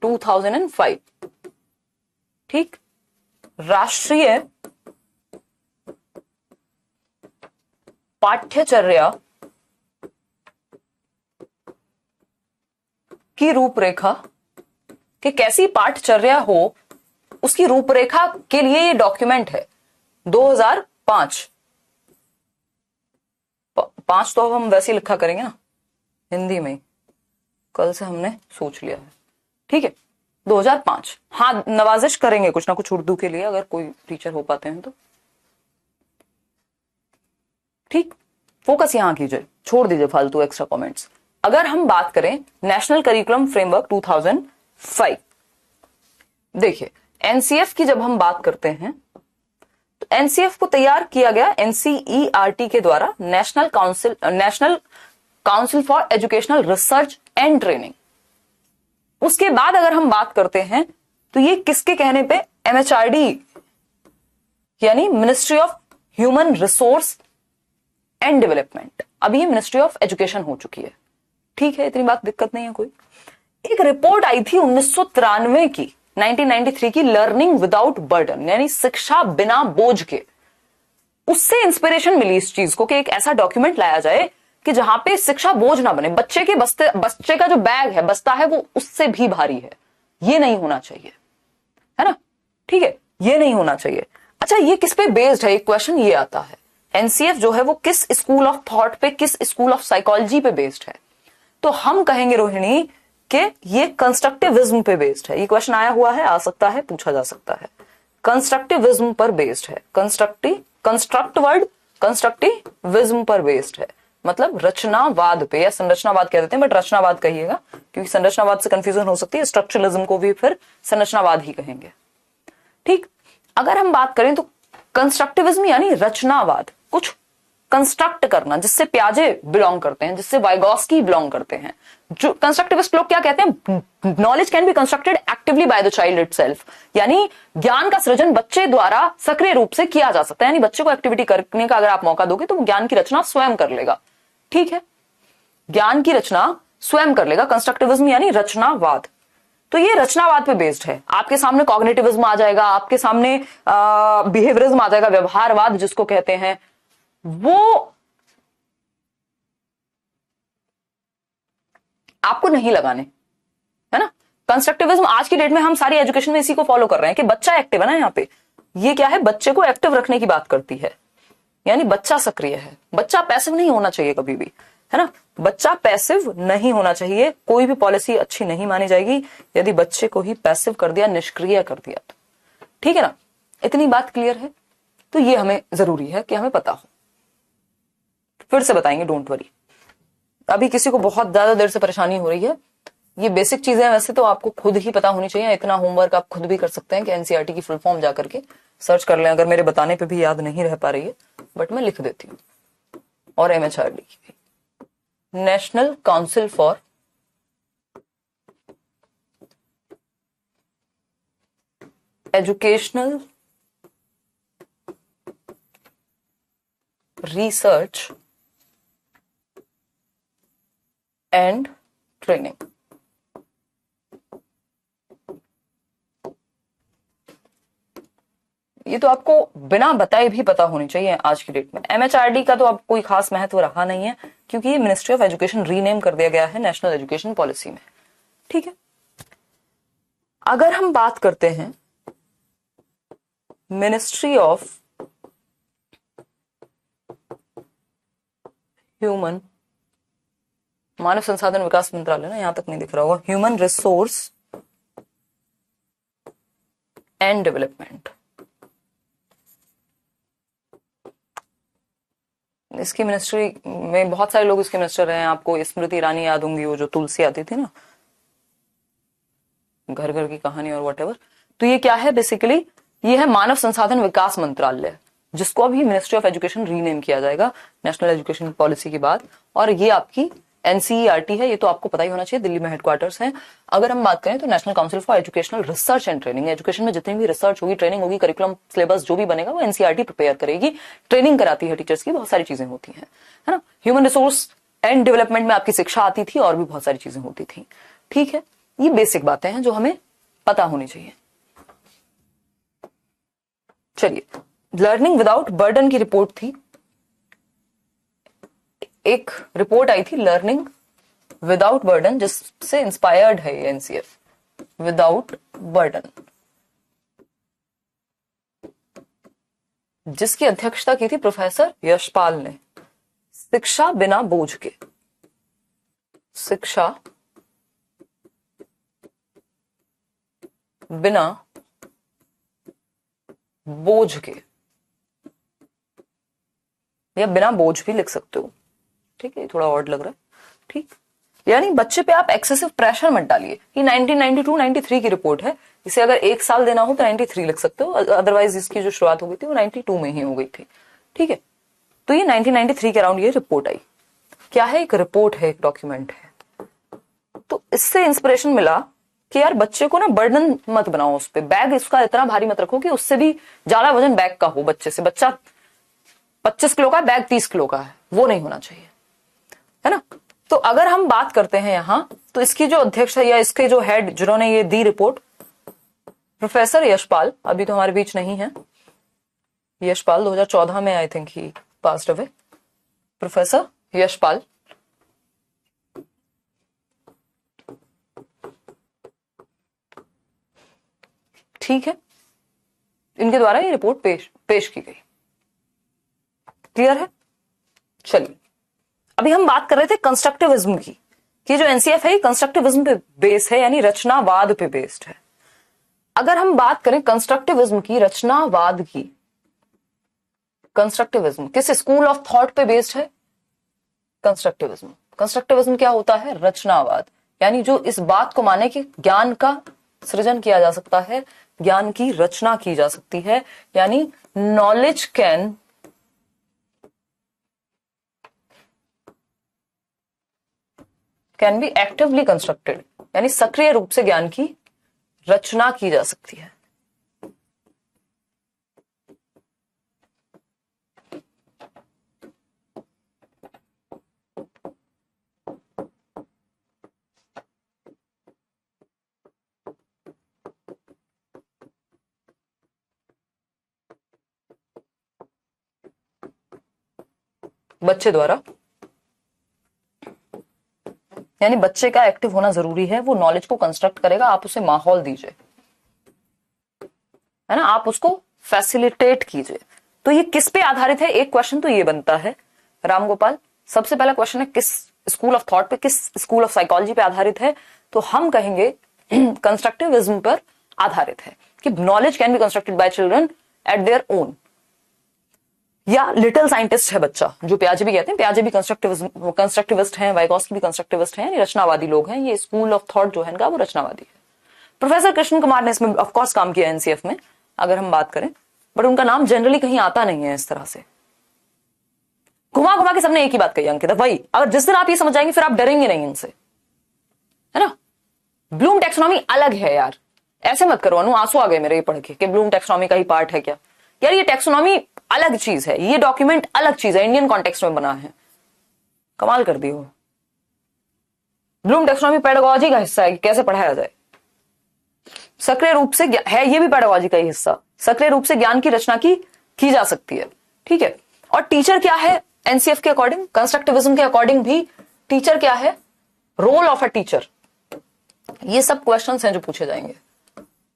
2005, ठीक। राष्ट्रीय पाठ्यचर्या की रूपरेखा, कि कैसी पाठचर्या हो उसकी रूपरेखा के लिए ये डॉक्यूमेंट है। 2005 5 तो अब हम वैसे ही लिखा करेंगे ना हिंदी में, कल से हमने सोच लिया है, ठीक है। 2005, हाँ नवाजिश करेंगे कुछ ना कुछ उर्दू के लिए, अगर कोई टीचर हो पाते हैं तो, ठीक। फोकस यहां कीजिए, छोड़ दीजिए फालतू एक्स्ट्रा कमेंट्स। अगर हम बात करें नेशनल करिकुलम फ्रेमवर्क 2005, देखिए एनसीएफ की जब हम बात करते हैं तो एनसीएफ को तैयार किया गया एनसीईआरटी के द्वारा, national council for educational research and training. उसके बाद अगर हम बात करते हैं तो ये किसके कहने पे? एमएचआरडी यानी ministry of human resource and development. अभी ये मिनिस्ट्री ऑफ एजुकेशन हो चुकी है, ठीक है, इतनी बात दिक्कत नहीं है कोई। एक रिपोर्ट आई थी 1993 की, 1993 की, लर्निंग विदाउट बर्डन, यानी शिक्षा बिना बोझ के। उससे इंस्पिरेशन मिली इस चीज को कि एक ऐसा डॉक्यूमेंट लाया जाए कि जहां पे शिक्षा बोझ ना बने। बच्चे का जो बैग है, बस्ता है, वो उससे भी भारी है। ये नहीं होना चाहिए, है ना, ठीक है, ये नहीं होना चाहिए। अच्छा, ये किस पे बेस्ड है? एक क्वेश्चन ये आता है, एनसीएफ जो है वो किस स्कूल ऑफ थॉट पे, किस स्कूल ऑफ साइकोलॉजी पे बेस्ड है? तो हम कहेंगे रोहिणी कि ये कंस्ट्रक्टिविज्म पे बेस्ड है। ये क्वेश्चन आया हुआ है, आ सकता है, पूछा जा सकता है। कंस्ट्रक्टिविज्म पर बेस्ड है, कंस्ट्रक्टिविज्म पर बेस्ड है, मतलब रचनावाद पे, या संरचनावाद कह देते हैं, बट रचनावाद कहिएगा क्योंकि संरचनावाद से कंफ्यूजन हो सकती है। स्ट्रक्चरलिज्म को भी फिर संरचनावाद ही कहेंगे, ठीक। अगर हम बात करें तो कंस्ट्रक्टिविज्म यानी रचनावाद, कुछ कंस्ट्रक्ट करना, जिससे प्याजे बिलोंग करते हैं, जिससे वाइगॉस्की बिलोंग करते हैं। जो कंस्ट्रक्टिविस्ट लोग क्या कहते हैं? Knowledge can be constructed actively by the child itself, यानी ज्ञान का सृजन बच्चे द्वारा सक्रिय रूप से किया जा सकता है। यानी बच्चे को एक्टिविटी करने का अगर आप मौका दोगे तो वो ज्ञान की रचना स्वयं कर लेगा, ठीक है। ज्ञान की रचना स्वयं कर लेगा, कंस्ट्रक्टिविज्म यानी रचनावाद। तो ये रचनावाद पे बेस्ड है। आपके सामने कॉग्निटिविज्म आ जाएगा, आपके सामने बिहेवियरिज्म आ जाएगा, व्यवहारवाद जिसको कहते हैं, वो आपको नहीं लगाने, है ना। कंस्ट्रक्टिविज्म आज की डेट में हम सारी एजुकेशन में इसी को फॉलो कर रहे हैं कि बच्चा एक्टिव है ना। यहाँ पे ये क्या है, बच्चे को एक्टिव रखने की बात करती है, यानी बच्चा सक्रिय है, बच्चा पैसिव नहीं होना चाहिए कभी भी, है ना। बच्चा पैसिव नहीं होना चाहिए, कोई भी पॉलिसी अच्छी नहीं मानी जाएगी यदि बच्चे को ही पैसिव कर दिया, निष्क्रिय कर दिया तो, ठीक है ना। इतनी बात क्लियर है। तो ये हमें जरूरी है कि हमें पता हो। फिर से बताएंगे, डोंट वरी। अभी किसी को बहुत ज्यादा देर से परेशानी हो रही है, ये बेसिक चीजें वैसे तो आपको खुद ही पता होनी चाहिए। इतना होमवर्क आप खुद भी कर सकते हैं कि एनसीईआरटी की फुल फॉर्म जाकर के सर्च कर लें, अगर मेरे बताने पे भी याद नहीं रह पा रही है, बट मैं लिख देती हूँ। और एमएचआरडी की भी, national council for educational research and training. ये तो आपको बिना बताए भी पता होनी चाहिए आज की डेट में। एमएचआरडी का तो अब कोई खास महत्व रहा नहीं है, क्योंकि ये मिनिस्ट्री ऑफ एजुकेशन रीनेम कर दिया गया है नेशनल एजुकेशन पॉलिसी में, ठीक है। अगर हम बात करते हैं मिनिस्ट्री ऑफ ह्यूमन, मानव संसाधन विकास मंत्रालय ना, यहां तक नहीं दिख रहा होगा, ह्यूमन रिसोर्स एंड डेवलपमेंट। इसकी मिनिस्ट्री में बहुत सारे लोग इसके मिनिस्टर रहे हैं। आपको स्मृति ईरानी याद होंगी, वो जो तुलसी आती थी ना, घर घर की कहानी और व्हाटएवर। तो ये क्या है बेसिकली, ये है मानव संसाधन विकास मंत्रालय, जिसको अभी मिनिस्ट्री ऑफ एजुकेशन रीनेम किया जाएगा नेशनल एजुकेशन पॉलिसी के बाद। और ये आपकी एनसीईआरटी है, ये तो आपको पता ही होना चाहिए, दिल्ली में हेडक्वार्टर्स हैं। अगर हम बात करें तो national council for educational research and training, education में जितनी भी रिसर्च होगी, ट्रेनिंग होगी, करिकुलम सिलेबस जो भी बनेगा वो एनसीईआरटी प्रिपेयर करेगी, ट्रेनिंग कराती है टीचर्स की, बहुत सारी चीजें होती हैं, है ना। ह्यूमन रिसोर्स एंड डेवलपमेंट में आपकी शिक्षा आती थी और भी बहुत सारी चीजें होती थी, ठीक है। ये बेसिक बातें हैं जो हमें पता होनी चाहिए। चलिए, लर्निंग विदाउट बर्डन की रिपोर्ट थी, एक रिपोर्ट आई थी लर्निंग विदाउट बर्डन, जिससे इंस्पायर्ड है ये एनसीएफ, विदाउट बर्डन, जिसकी अध्यक्षता की थी प्रोफेसर यशपाल ने। शिक्षा बिना बोझ के, शिक्षा बिना बोझ के, या बिना बोझ भी लिख सकते हो, ठीक है, थोड़ा ऑड लग रहा है, ठीक। यानी बच्चे पे आप एक्सेसिव प्रेशर मत डालिए। ये 1992-93 की रिपोर्ट है, इसे अगर एक साल देना हो तो 93 लिख सकते हो, अदरवाइज इसकी जो शुरुआत हो गई थी वो 92 में ही हो गई थी, ठीक है। तो ये 1993 के अराउंड ये रिपोर्ट आई। क्या है, एक रिपोर्ट है, एक डॉक्यूमेंट है। तो इससे इंस्पिरेशन मिला कि यार बच्चे को ना बर्डन मत बनाओ उस पर, बैग इसका इतना भारी मत रखो कि उससे भी ज्यादा वजन बैग का हो बच्चे से। बच्चा 25 किलो का, बैग 30 किलो का है, वो नहीं होना चाहिए, है ना। तो अगर हम बात करते हैं यहां, तो इसकी जो अध्यक्ष है या इसके जो हेड जिन्होंने ये दी रिपोर्ट, प्रोफेसर यशपाल, अभी तो हमारे बीच नहीं है यशपाल, 2014 में I think he passed away, professor Yashpal. ठीक है, इनके द्वारा ये रिपोर्ट पेश की गई, क्लियर है। चलिए, अभी हम बात कर रहे थे कंस्ट्रक्टिविज्म की, कि जो एनसीएफ है कंस्ट्रक्टिविज्म पे बेस है, यानी रचनावाद पे बेस्ड है। अगर हम बात करें कंस्ट्रक्टिविज्म की, रचनावाद की, कंस्ट्रक्टिविज्म किस स्कूल ऑफ थॉट पे बेस्ड है, कंस्ट्रक्टिविज्म। कंस्ट्रक्टिविज्म क्या होता है, रचनावाद, यानी जो इस बात को माने कि ज्ञान का सृजन किया जा सकता है, ज्ञान की रचना की जा सकती है, यानी knowledge can be actively constructed, यानी सक्रिय रूप से ज्ञान की रचना की जा सकती है। बच्चे द्वारा, यानी बच्चे का एक्टिव होना जरूरी है, वो नॉलेज को कंस्ट्रक्ट करेगा, आप उसे माहौल दीजिए, है ना, आप उसको फैसिलिटेट कीजिए। तो ये किस पे आधारित है, एक क्वेश्चन तो ये बनता है राम गोपाल, सबसे पहला क्वेश्चन है किस स्कूल ऑफ थॉट पे, किस स्कूल ऑफ साइकोलॉजी पे आधारित है, तो हम कहेंगे कंस्ट्रक्टिविज्म पर आधारित है, कि knowledge can be constructed by children eight their own. या लिटिल साइंटिस्ट है बच्चा, जो प्याजे भी कहते हैं, प्याजे भी कंस्ट्रक्टिविस्ट हैं, वाइगॉस्की भी कंस्ट्रक्टिविस्ट हैं, रचनावादी लोग हैं, ये स्कूल ऑफ थॉट जो है इनका वो रचनावादी है। प्रोफेसर कृष्ण कुमार ने इसमें ऑफकोर्स काम किया एनसीएफ में, अगर हम बात करें, बट उनका नाम जनरली कहीं आता नहीं है इस तरह से। घुमा घुमा के सबने एक ही बात कही अंकिता, वही अगर जिस दिन आप ये समझ जाएंगे फिर आप डरेंगे नहीं इनसे, है ना। ब्लूम टैक्सोनॉमी अलग है यार, ऐसे मत करो अनु, आंसू आ गए मेरे ये पढ़ के कि ब्लूम टैक्सोनॉमी का ही पार्ट है क्या यार, ये टैक्सोनॉमी अलग चीज है, ये डॉक्यूमेंट अलग चीज है, इंडियन कॉन्टेक्स्ट में बना है, कमाल कर दी हो। ब्लूम टैक्सोनॉमी पेडागोजी का हिस्सा है कि कैसे पढ़ाया जाए, सक्रिय रूप से है, ये भी पेडागोजी का ही हिस्सा, सक्रिय रूप से ज्ञान की रचना की जा सकती है, ठीक है। और टीचर क्या है एनसीएफ के अकॉर्डिंग, कंस्ट्रक्टिविज्म के अकॉर्डिंग भी टीचर क्या है, रोल ऑफ अ टीचर, ये सब क्वेश्चंस हैं जो पूछे जाएंगे।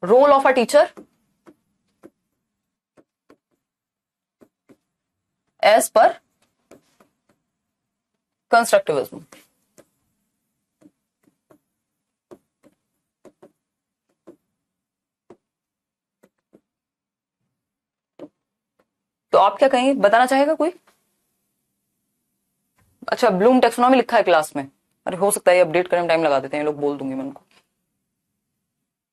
Role of a teacher as पर कंस्ट्रक्टिविज्म, तो आप क्या कहेंगे, बताना चाहेगा कोई। अच्छा ब्लूम टैक्सोनॉमी लिखा है क्लास में, अरे हो सकता है अपडेट करने में टाइम लगा देते हैं लोग, बोल दूंगी मैं उनको।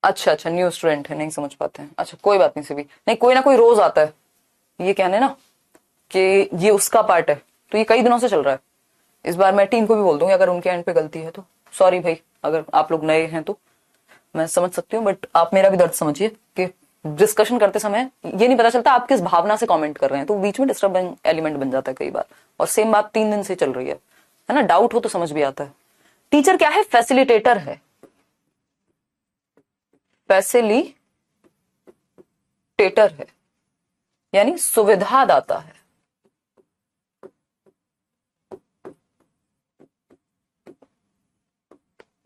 अच्छा अच्छा न्यू स्टूडेंट है, नहीं समझ पाते हैं, अच्छा कोई बात नहीं, से भी नहीं, कोई ना कोई रोज आता है ये कहने ना कि ये उसका पार्ट है, तो ये कई दिनों से चल रहा है। इस बार मैं टीम को भी बोल दूंगी अगर उनके एंड पे गलती है तो, सॉरी भाई अगर आप लोग नए हैं तो, मैं समझ सकती हूँ, बट आप मेरा भी दर्द समझिए कि डिस्कशन करते समय ये नहीं पता चलता आप किस भावना से कमेंट कर रहे हैं, तो बीच में डिस्टर्बिंग एलिमेंट बन जाता है कई बार, और सेम बात 3 दिन से चल रही है ना, डाउट हो तो समझ भी आता है। टीचर क्या है, फैसिलिटेटर है, फैसिलिटेटर है, यानी सुविधा दाता है।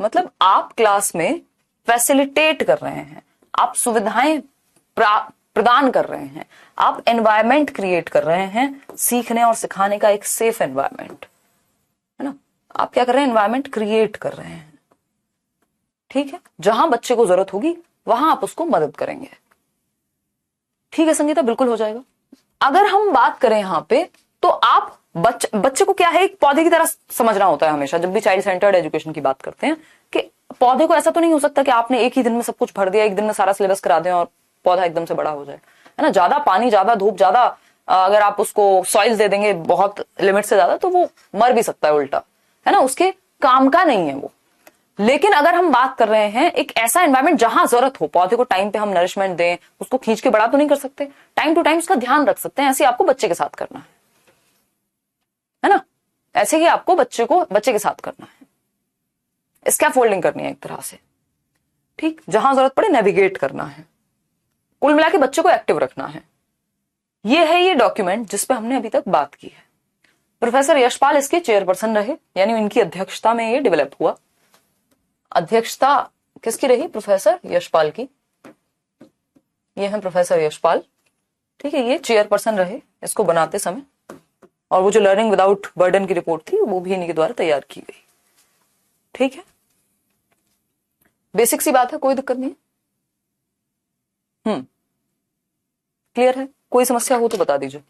मतलब आप क्लास में फैसिलिटेट कर रहे हैं, आप सुविधाएं प्रदान कर रहे हैं, आप एनवायरमेंट क्रिएट कर रहे हैं सीखने और सिखाने का, एक सेफ एनवायरमेंट, है ना। आप क्या कर रहे हैं, एनवायरमेंट क्रिएट कर रहे हैं, ठीक है। जहां बच्चे को जरूरत होगी वहां आप उसको मदद करेंगे, ठीक है संगीता, बिल्कुल हो जाएगा। अगर हम बात करें यहां पे, तो आप बच्चे को क्या है, एक पौधे की तरह समझना होता है हमेशा, जब भी चाइल्ड सेंटर्ड एजुकेशन की बात करते हैं, कि पौधे को ऐसा तो नहीं हो सकता कि आपने एक ही दिन में सब कुछ भर दिया, एक दिन में सारा सिलेबस करा दें और पौधा एकदम से बड़ा हो जाए, है ना। ज्यादा पानी, ज्यादा धूप, ज्यादा अगर आप उसको सॉइल्स दे देंगे बहुत लिमिट से ज्यादा, तो वो मर भी सकता है उल्टा, है ना, उसके काम का नहीं है वो। लेकिन अगर हम बात कर रहे हैं एक ऐसा एनवायरमेंट जहां जरूरत हो, पौधे को टाइम पे हम नरिशमेंट दें, उसको खींच के बड़ा तो नहीं कर सकते, टाइम टू टाइम उसका ध्यान रख सकते हैं, ऐसे आपको बच्चे के साथ करना है ना, ऐसे ही आपको बच्चे के साथ करना है, स्कैफोल्डिंग करनी है एक तरह से, ठीक, जहां जरूरत पड़े नेविगेट करना है, कुल मिला के बच्चे को एक्टिव रखना है। ये है ये डॉक्यूमेंट जिस पे हमने अभी तक बात की है। प्रोफेसर यशपाल इसके चेयरपर्सन रहे, यानी इनकी अध्यक्षता में ये डेवलप हुआ। अध्यक्षता किसकी रही, प्रोफेसर यशपाल की, ये है प्रोफेसर यशपाल, ठीक है, ये चेयरपर्सन रहे इसको बनाते समय, और वो जो लर्निंग विदाउट बर्डन की रिपोर्ट थी वो भी इन्हीं के द्वारा तैयार की गई, ठीक है। बेसिक सी बात है, कोई दिक्कत नहीं है, क्लियर है, कोई समस्या हो तो बता दीजिए।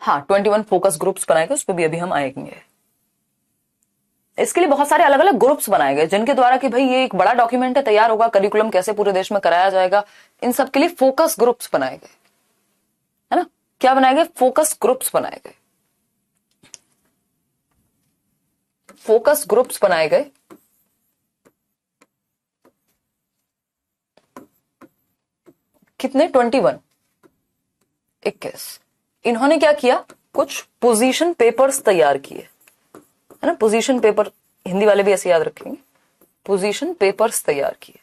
हाँ 21 फोकस ग्रुप्स बनाए गए, उस पर भी अभी हम आएंगे। इसके लिए बहुत सारे अलग अलग ग्रुप्स बनाए गए, जिनके द्वारा कि भाई ये एक बड़ा डॉक्यूमेंट है, तैयार होगा, करिकुलम कैसे पूरे देश में कराया जाएगा, इन सब के लिए फोकस ग्रुप्स बनाए गए, है ना। क्या बनाए गए, फोकस ग्रुप्स बनाए गए, फोकस ग्रुप्स बनाए गए। कितने, 21, 21। इन्होंने क्या किया, कुछ पोजीशन पेपर्स तैयार किए, है ना, पोजीशन पेपर, हिंदी वाले भी ऐसे याद रखेंगे, पोजीशन पेपर्स तैयार किए।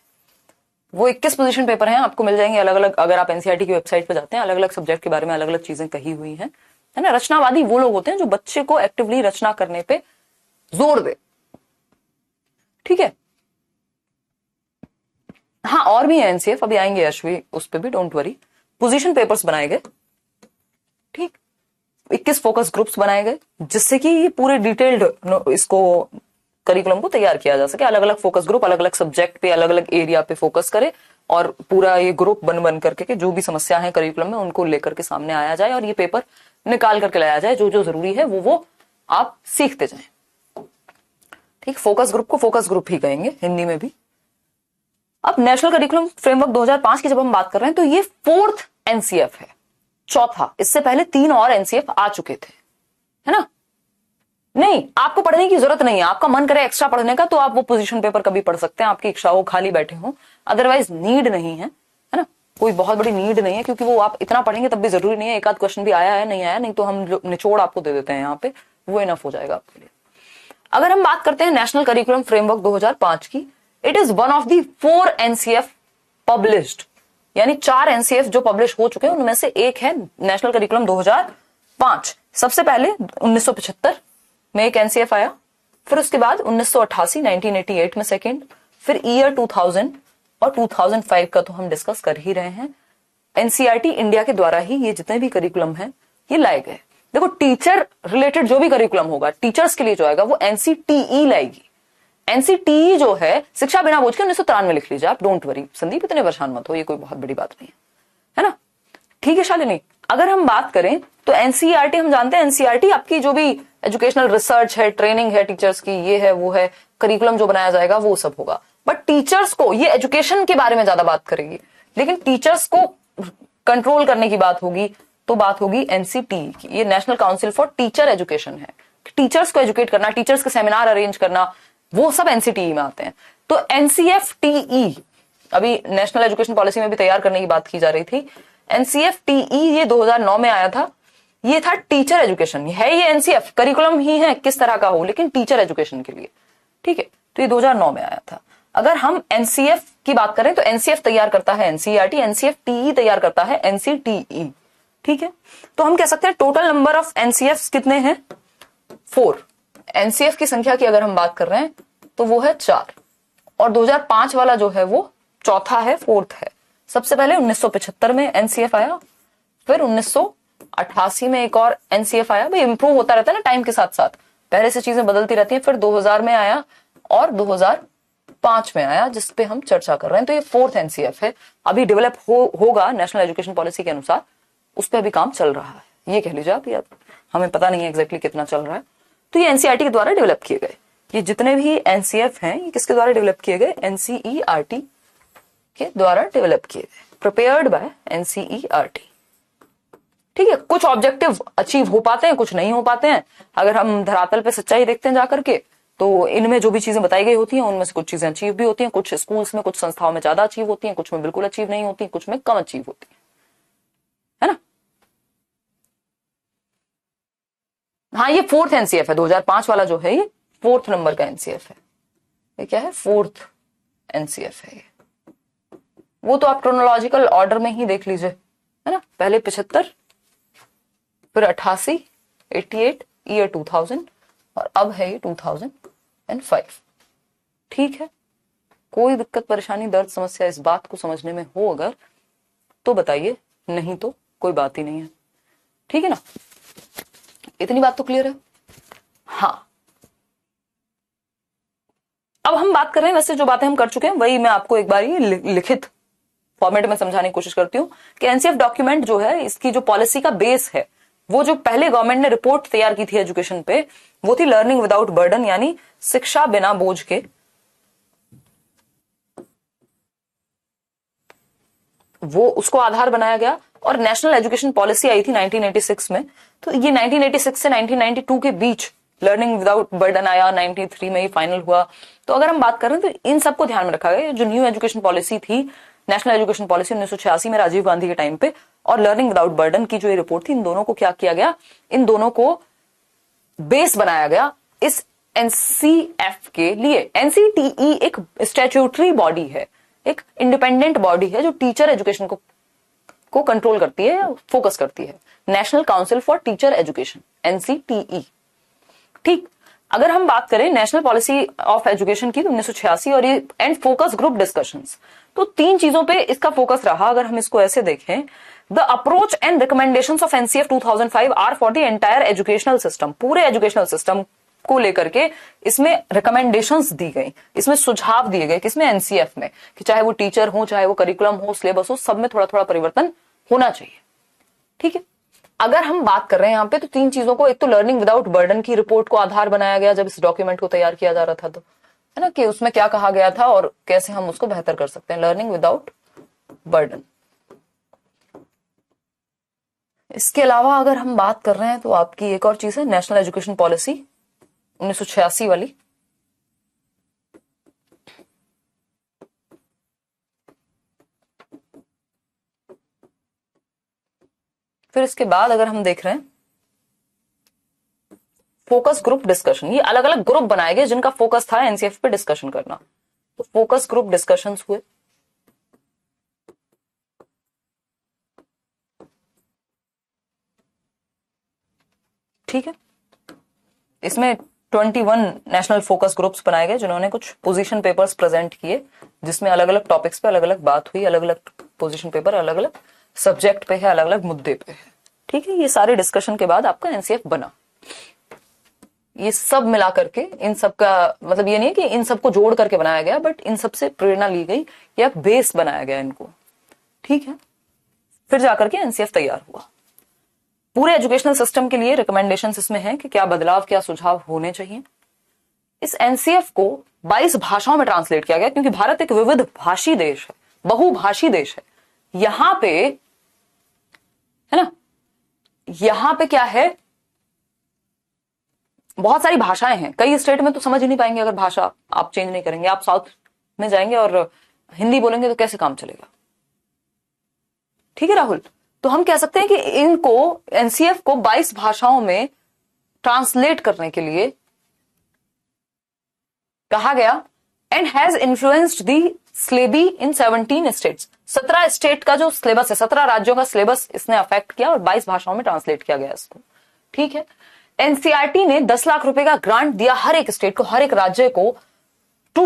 वो 21 पोजीशन पेपर हैं, आपको मिल जाएंगे अलग अलग, अगर आप एनसीईआरटी की वेबसाइट पे जाते हैं, अलग अलग सब्जेक्ट के बारे में अलग अलग चीजें कही हुई हैं, है ना। रचनावादी वो लोग होते हैं जो बच्चे को एक्टिवली रचना करने पे जोर दे, ठीक है। हाँ, और भी है एनसीएफ, अभी आएंगे अश्वी उस पे भी, डोंट वरी। पोजीशन पेपर्स बनाए गए, ठीक, 21 फोकस ग्रुप्स बनाए गए, जिससे कि ये पूरे डिटेल्ड इसको करिकुलम को तैयार किया जा सके। अलग अलग फोकस ग्रुप अलग अलग सब्जेक्ट पे, अलग अलग एरिया पे फोकस करे, और पूरा ये ग्रुप बन बन करके के जो भी समस्या है करिकुलम में उनको लेकर के सामने आया जाए, और ये पेपर निकाल करके लाया जाए, जो जो जरूरी है वो आप सीखते जाएं, ठीक। फोकस ग्रुप को फोकस ग्रुप ही कहेंगे हिंदी में भी। अब नेशनल करिकुलम फ्रेमवर्क 2005 की जब हम बात कर रहे हैं, तो ये 4th एनसीएफ है, चौथा। इससे पहले 3 और एनसीएफ आ चुके थे, है ना। नहीं, आपको पढ़ने की जरूरत नहीं है, आपका मन करे एक्स्ट्रा पढ़ने का तो आप वो पोजीशन पेपर कभी पढ़ सकते हैं, आपकी इच्छा हो, खाली बैठे हो, अदरवाइज नीड नहीं है ना, कोई बहुत बड़ी नीड नहीं है, क्योंकि वो आप इतना पढ़ेंगे तब भी जरूरी नहीं है, एक आध क्वेश्चन भी आया है नहीं आया, नहीं तो हम निचोड़ आपको दे देते हैं यहाँ पे, वो इनफ हो जाएगा आपके लिए। अगर हम बात करते हैं नेशनल करिकुलम फ्रेमवर्क 2005 की, it is one of the 4 NCF published, यानी 4 एनसीएफ जो पब्लिश हो चुके हैं उनमें से एक है नेशनल करिकुलम 2005। सबसे पहले 1975 में एक एनसीएफ आया, फिर उसके बाद 1988 1988 में सेकंड, फिर ईयर 2000 और 2005 का तो हम डिस्कस कर ही रहे हैं। एनसीईआरटी इंडिया के द्वारा ही ये जितने भी करिकुलम हैं ये लाए गए। देखो, टीचर रिलेटेड जो भी करिकुलम होगा टीचर्स के लिए जो आएगा वो एनसीटीई लाएगी। एनसीटीई जो है शिक्षा बिना बोझ के 1993 लिख लीजिए आप, डोंट वरी संदीप, इतने परेशान मत हो, ये कोई बहुत बड़ी बात नहीं है ना, ठीक है शालिनी। अगर हम बात करें तो एनसीईआरटी हम जानते हैं, एनसीईआरटी आपकी जो भी एजुकेशनल रिसर्च है, ट्रेनिंग है टीचर्स की, ये है वो है, करिकुलम जो बनाया जाएगा वो सब होगा। बट टीचर्स को, ये एजुकेशन के बारे में ज्यादा बात करेगी, लेकिन टीचर्स को कंट्रोल करने की बात होगी तो बात होगी एनसीटीई की। ये national council for teacher education है, टीचर्स को एजुकेट करना, टीचर्स के सेमिनार अरेंज करना, वो सब एनसीटीई में आते हैं। तो एनसीएफटीई अभी नेशनल एजुकेशन पॉलिसी में भी तैयार करने की बात की जा रही थी। एनसीएफटीई ये 2009 में आया था, ये था टीचर एजुकेशन है, ये एनसीएफ करिकुलम ही है किस तरह का हो, लेकिन टीचर एजुकेशन के लिए, ठीक है। तो ये 2009 में आया था। अगर हम एनसीएफ की बात करें तो एनसीएफ तैयार करता है एनसीईआरटी, एनसीएफटीई तैयार करता है एनसीटीई, ठीक है। तो हम कह सकते हैं टोटल नंबर ऑफ एनसीएफ कितने हैं, 4। एनसीएफ की संख्या की अगर हम बात कर रहे हैं तो वो है 4, और 2005 वाला जो है वो चौथा है, 4th है। सबसे पहले 1975 में एनसीएफ आया, फिर 1988 में एक और एनसीएफ आया, भाई इंप्रूव होता रहता है ना टाइम के साथ साथ, पहले से चीजें बदलती रहती हैं। फिर 2000 में आया और 2005 में आया, जिस पे हम चर्चा कर रहे हैं। तो ये 4th एनसीएफ है, अभी डेवलप होगा नेशनल एजुकेशन पॉलिसी के अनुसार, उस पर अभी काम चल रहा है, ये कह लीजिए आप, या हमें पता नहीं है एग्जैक्टली कितना चल रहा है। तो ये एनसीईआरटी के द्वारा डेवलप किए गए, ये जितने भी एनसीएफ हैं ये किसके द्वारा डेवलप किए गए, एनसीईआरटी के द्वारा डेवलप किए गए, प्रिपेयर्ड बाय एनसीईआरटी, ठीक है। कुछ ऑब्जेक्टिव अचीव हो पाते हैं, कुछ नहीं हो पाते हैं। अगर हम धरातल पे सच्चाई देखते हैं जाकर के, तो इनमें जो भी चीजें बताई गई होती हैं उनमें से कुछ चीजें अचीव भी होती हैं, कुछ स्कूल्स में, कुछ संस्थाओं में ज्यादा अचीव होती हैं, कुछ में बिल्कुल अचीव नहीं होती, कुछ में कम अचीव होती है ना। हाँ, ये 4th एनसीएफ है, 2005 वाला जो है ये 4th नंबर का एनसीएफ है। ये क्या है, 4th एनसीएफ है ये। वो तो आप क्रोनोलॉजिकल ऑर्डर में ही देख लीजिए, है ना। पहले 75, फिर 88, 88, ईयर 2000, और अब है ये 2005, ठीक है। कोई दिक्कत परेशानी दर्द समस्या इस बात को समझने में हो अगर तो बताइए, नहीं तो कोई बात ही नहीं है, ठीक है ना। इतनी बात तो क्लियर है। हाँ, अब हम बात कर रहे हैं, वैसे जो बातें हम कर चुके हैं वही मैं आपको एक बार ये लिखित फॉर्मेट में समझाने की कोशिश करती हूँ कि एनसीएफ डॉक्यूमेंट जो है, इसकी जो पॉलिसी का बेस है, वो जो पहले गवर्नमेंट ने रिपोर्ट तैयार की थी एजुकेशन पे, वो थी लर्निंग विदाउट बर्डन, यानी शिक्षा बिना बोझ के। वो उसको आधार बनाया गया, और नेशनल एजुकेशन पॉलिसी आई थी 1986 में। तो ये 1986 से 1992 के बीच लर्निंग विदाउट बर्डन आया, 93 में ही फाइनल हुआ। तो अगर हम बात करें तो इन सबको ध्यान में रखा गया। जो न्यू एजुकेशन पॉलिसी थी, नेशनल एजुकेशन पॉलिसी 1986 में राजीव गांधी के टाइम पे, और लर्निंग विदाउट बर्डन की जो ये रिपोर्ट थी, इन दोनों को क्या किया गया, इन दोनों को बेस बनाया गया इस एनसीएफ के लिए, एनसीटीई एक स्टैट्यूटरी बॉडी है, एक इंडिपेंडेंट बॉडी है जो टीचर एजुकेशन को कंट्रोल करती है, फोकस करती है। National council for teacher education, NCTE. ठीक, अगर हम बात करें नेशनल पॉलिसी ऑफ एजुकेशन की तो 1986 और ये एंड फोकस ग्रुप डिस्कशंस, तो 3 चीजों पे इसका फोकस रहा। अगर हम इसको ऐसे देखें, the approach and recommendations of NCF 2005 are for the entire educational system, पूरे एजुकेशनल सिस्टम को लेकर के इसमें रिकमेंडेशंस दी गई, इसमें सुझाव दिए गए, किसमें, एनसीएफ में, कि चाहे वो टीचर हो, चाहे वो करिकुलम हो, सिलेबस हो, सब में थोड़ा थोड़ा परिवर्तन होना चाहिए। ठीक है, अगर हम बात कर रहे हैं यहाँ पे तो 3 चीजों को, एक तो लर्निंग विदाउट बर्डन की रिपोर्ट को आधार बनाया गया जब इस डॉक्यूमेंट को तैयार किया जा रहा था, तो है ना, कि उसमें क्या कहा गया था और कैसे हम उसको बेहतर कर सकते हैं, लर्निंग विदाउट बर्डन। इसके अलावा अगर हम बात कर रहे हैं तो आपकी एक और चीज है नेशनल एजुकेशन पॉलिसी 1986 वाली। फिर इसके बाद अगर हम देख रहे हैं फोकस ग्रुप डिस्कशन, ये अलग अलग ग्रुप बनाए गए जिनका फोकस था एनसीएफ पे डिस्कशन करना, तो फोकस ग्रुप डिस्कशंस हुए। ठीक है, इसमें 21 नेशनल फोकस ग्रुप्स बनाए गए जिन्होंने कुछ पोजीशन पेपर्स प्रेजेंट किए, जिसमें अलग अलग टॉपिक्स पे अलग अलग बात हुई, अलग अलग पोजीशन पेपर अलग अलग सब्जेक्ट पे है, अलग अलग मुद्दे पे है। ठीक है, ये सारे डिस्कशन के बाद आपका एनसीएफ बना। ये सब मिला करके, इन सब का मतलब ये नहीं है कि इन सबको जोड़ करके बनाया गया, बट इन सब से प्रेरणा ली गई या बेस बनाया गया इनको। ठीक है, फिर जाकर के एनसीएफ तैयार हुआ। पूरे एजुकेशनल सिस्टम के लिए रिकमेंडेशंस इसमें है कि क्या बदलाव, क्या सुझाव होने चाहिए। इस एनसीएफ को 22 भाषाओं में ट्रांसलेट किया गया, क्योंकि भारत एक विविध भाषी देश है, बहुभाषी देश है। यहां पे है ना, यहां पे क्या है, बहुत सारी भाषाएं हैं। कई स्टेट में तो समझ ही नहीं पाएंगे अगर भाषा आप चेंज नहीं करेंगे। आप साउथ में जाएंगे और हिंदी बोलेंगे तो कैसे काम चलेगा। ठीक है राहुल, तो हम कह सकते हैं कि इनको, एनसीएफ को 22 भाषाओं में ट्रांसलेट करने के लिए कहा गया, and has influenced the syllable in 17 states. 17 state का जो सिलेबस है, 17 राज्यों का सिलेबस इसने अफेक्ट किया और 22 भाषाओं में ट्रांसलेट किया गया इसको। ठीक है, एनसीईआरटी ने 10 लाख रुपए का ग्रांट दिया हर एक स्टेट को, हर एक राज्य को, to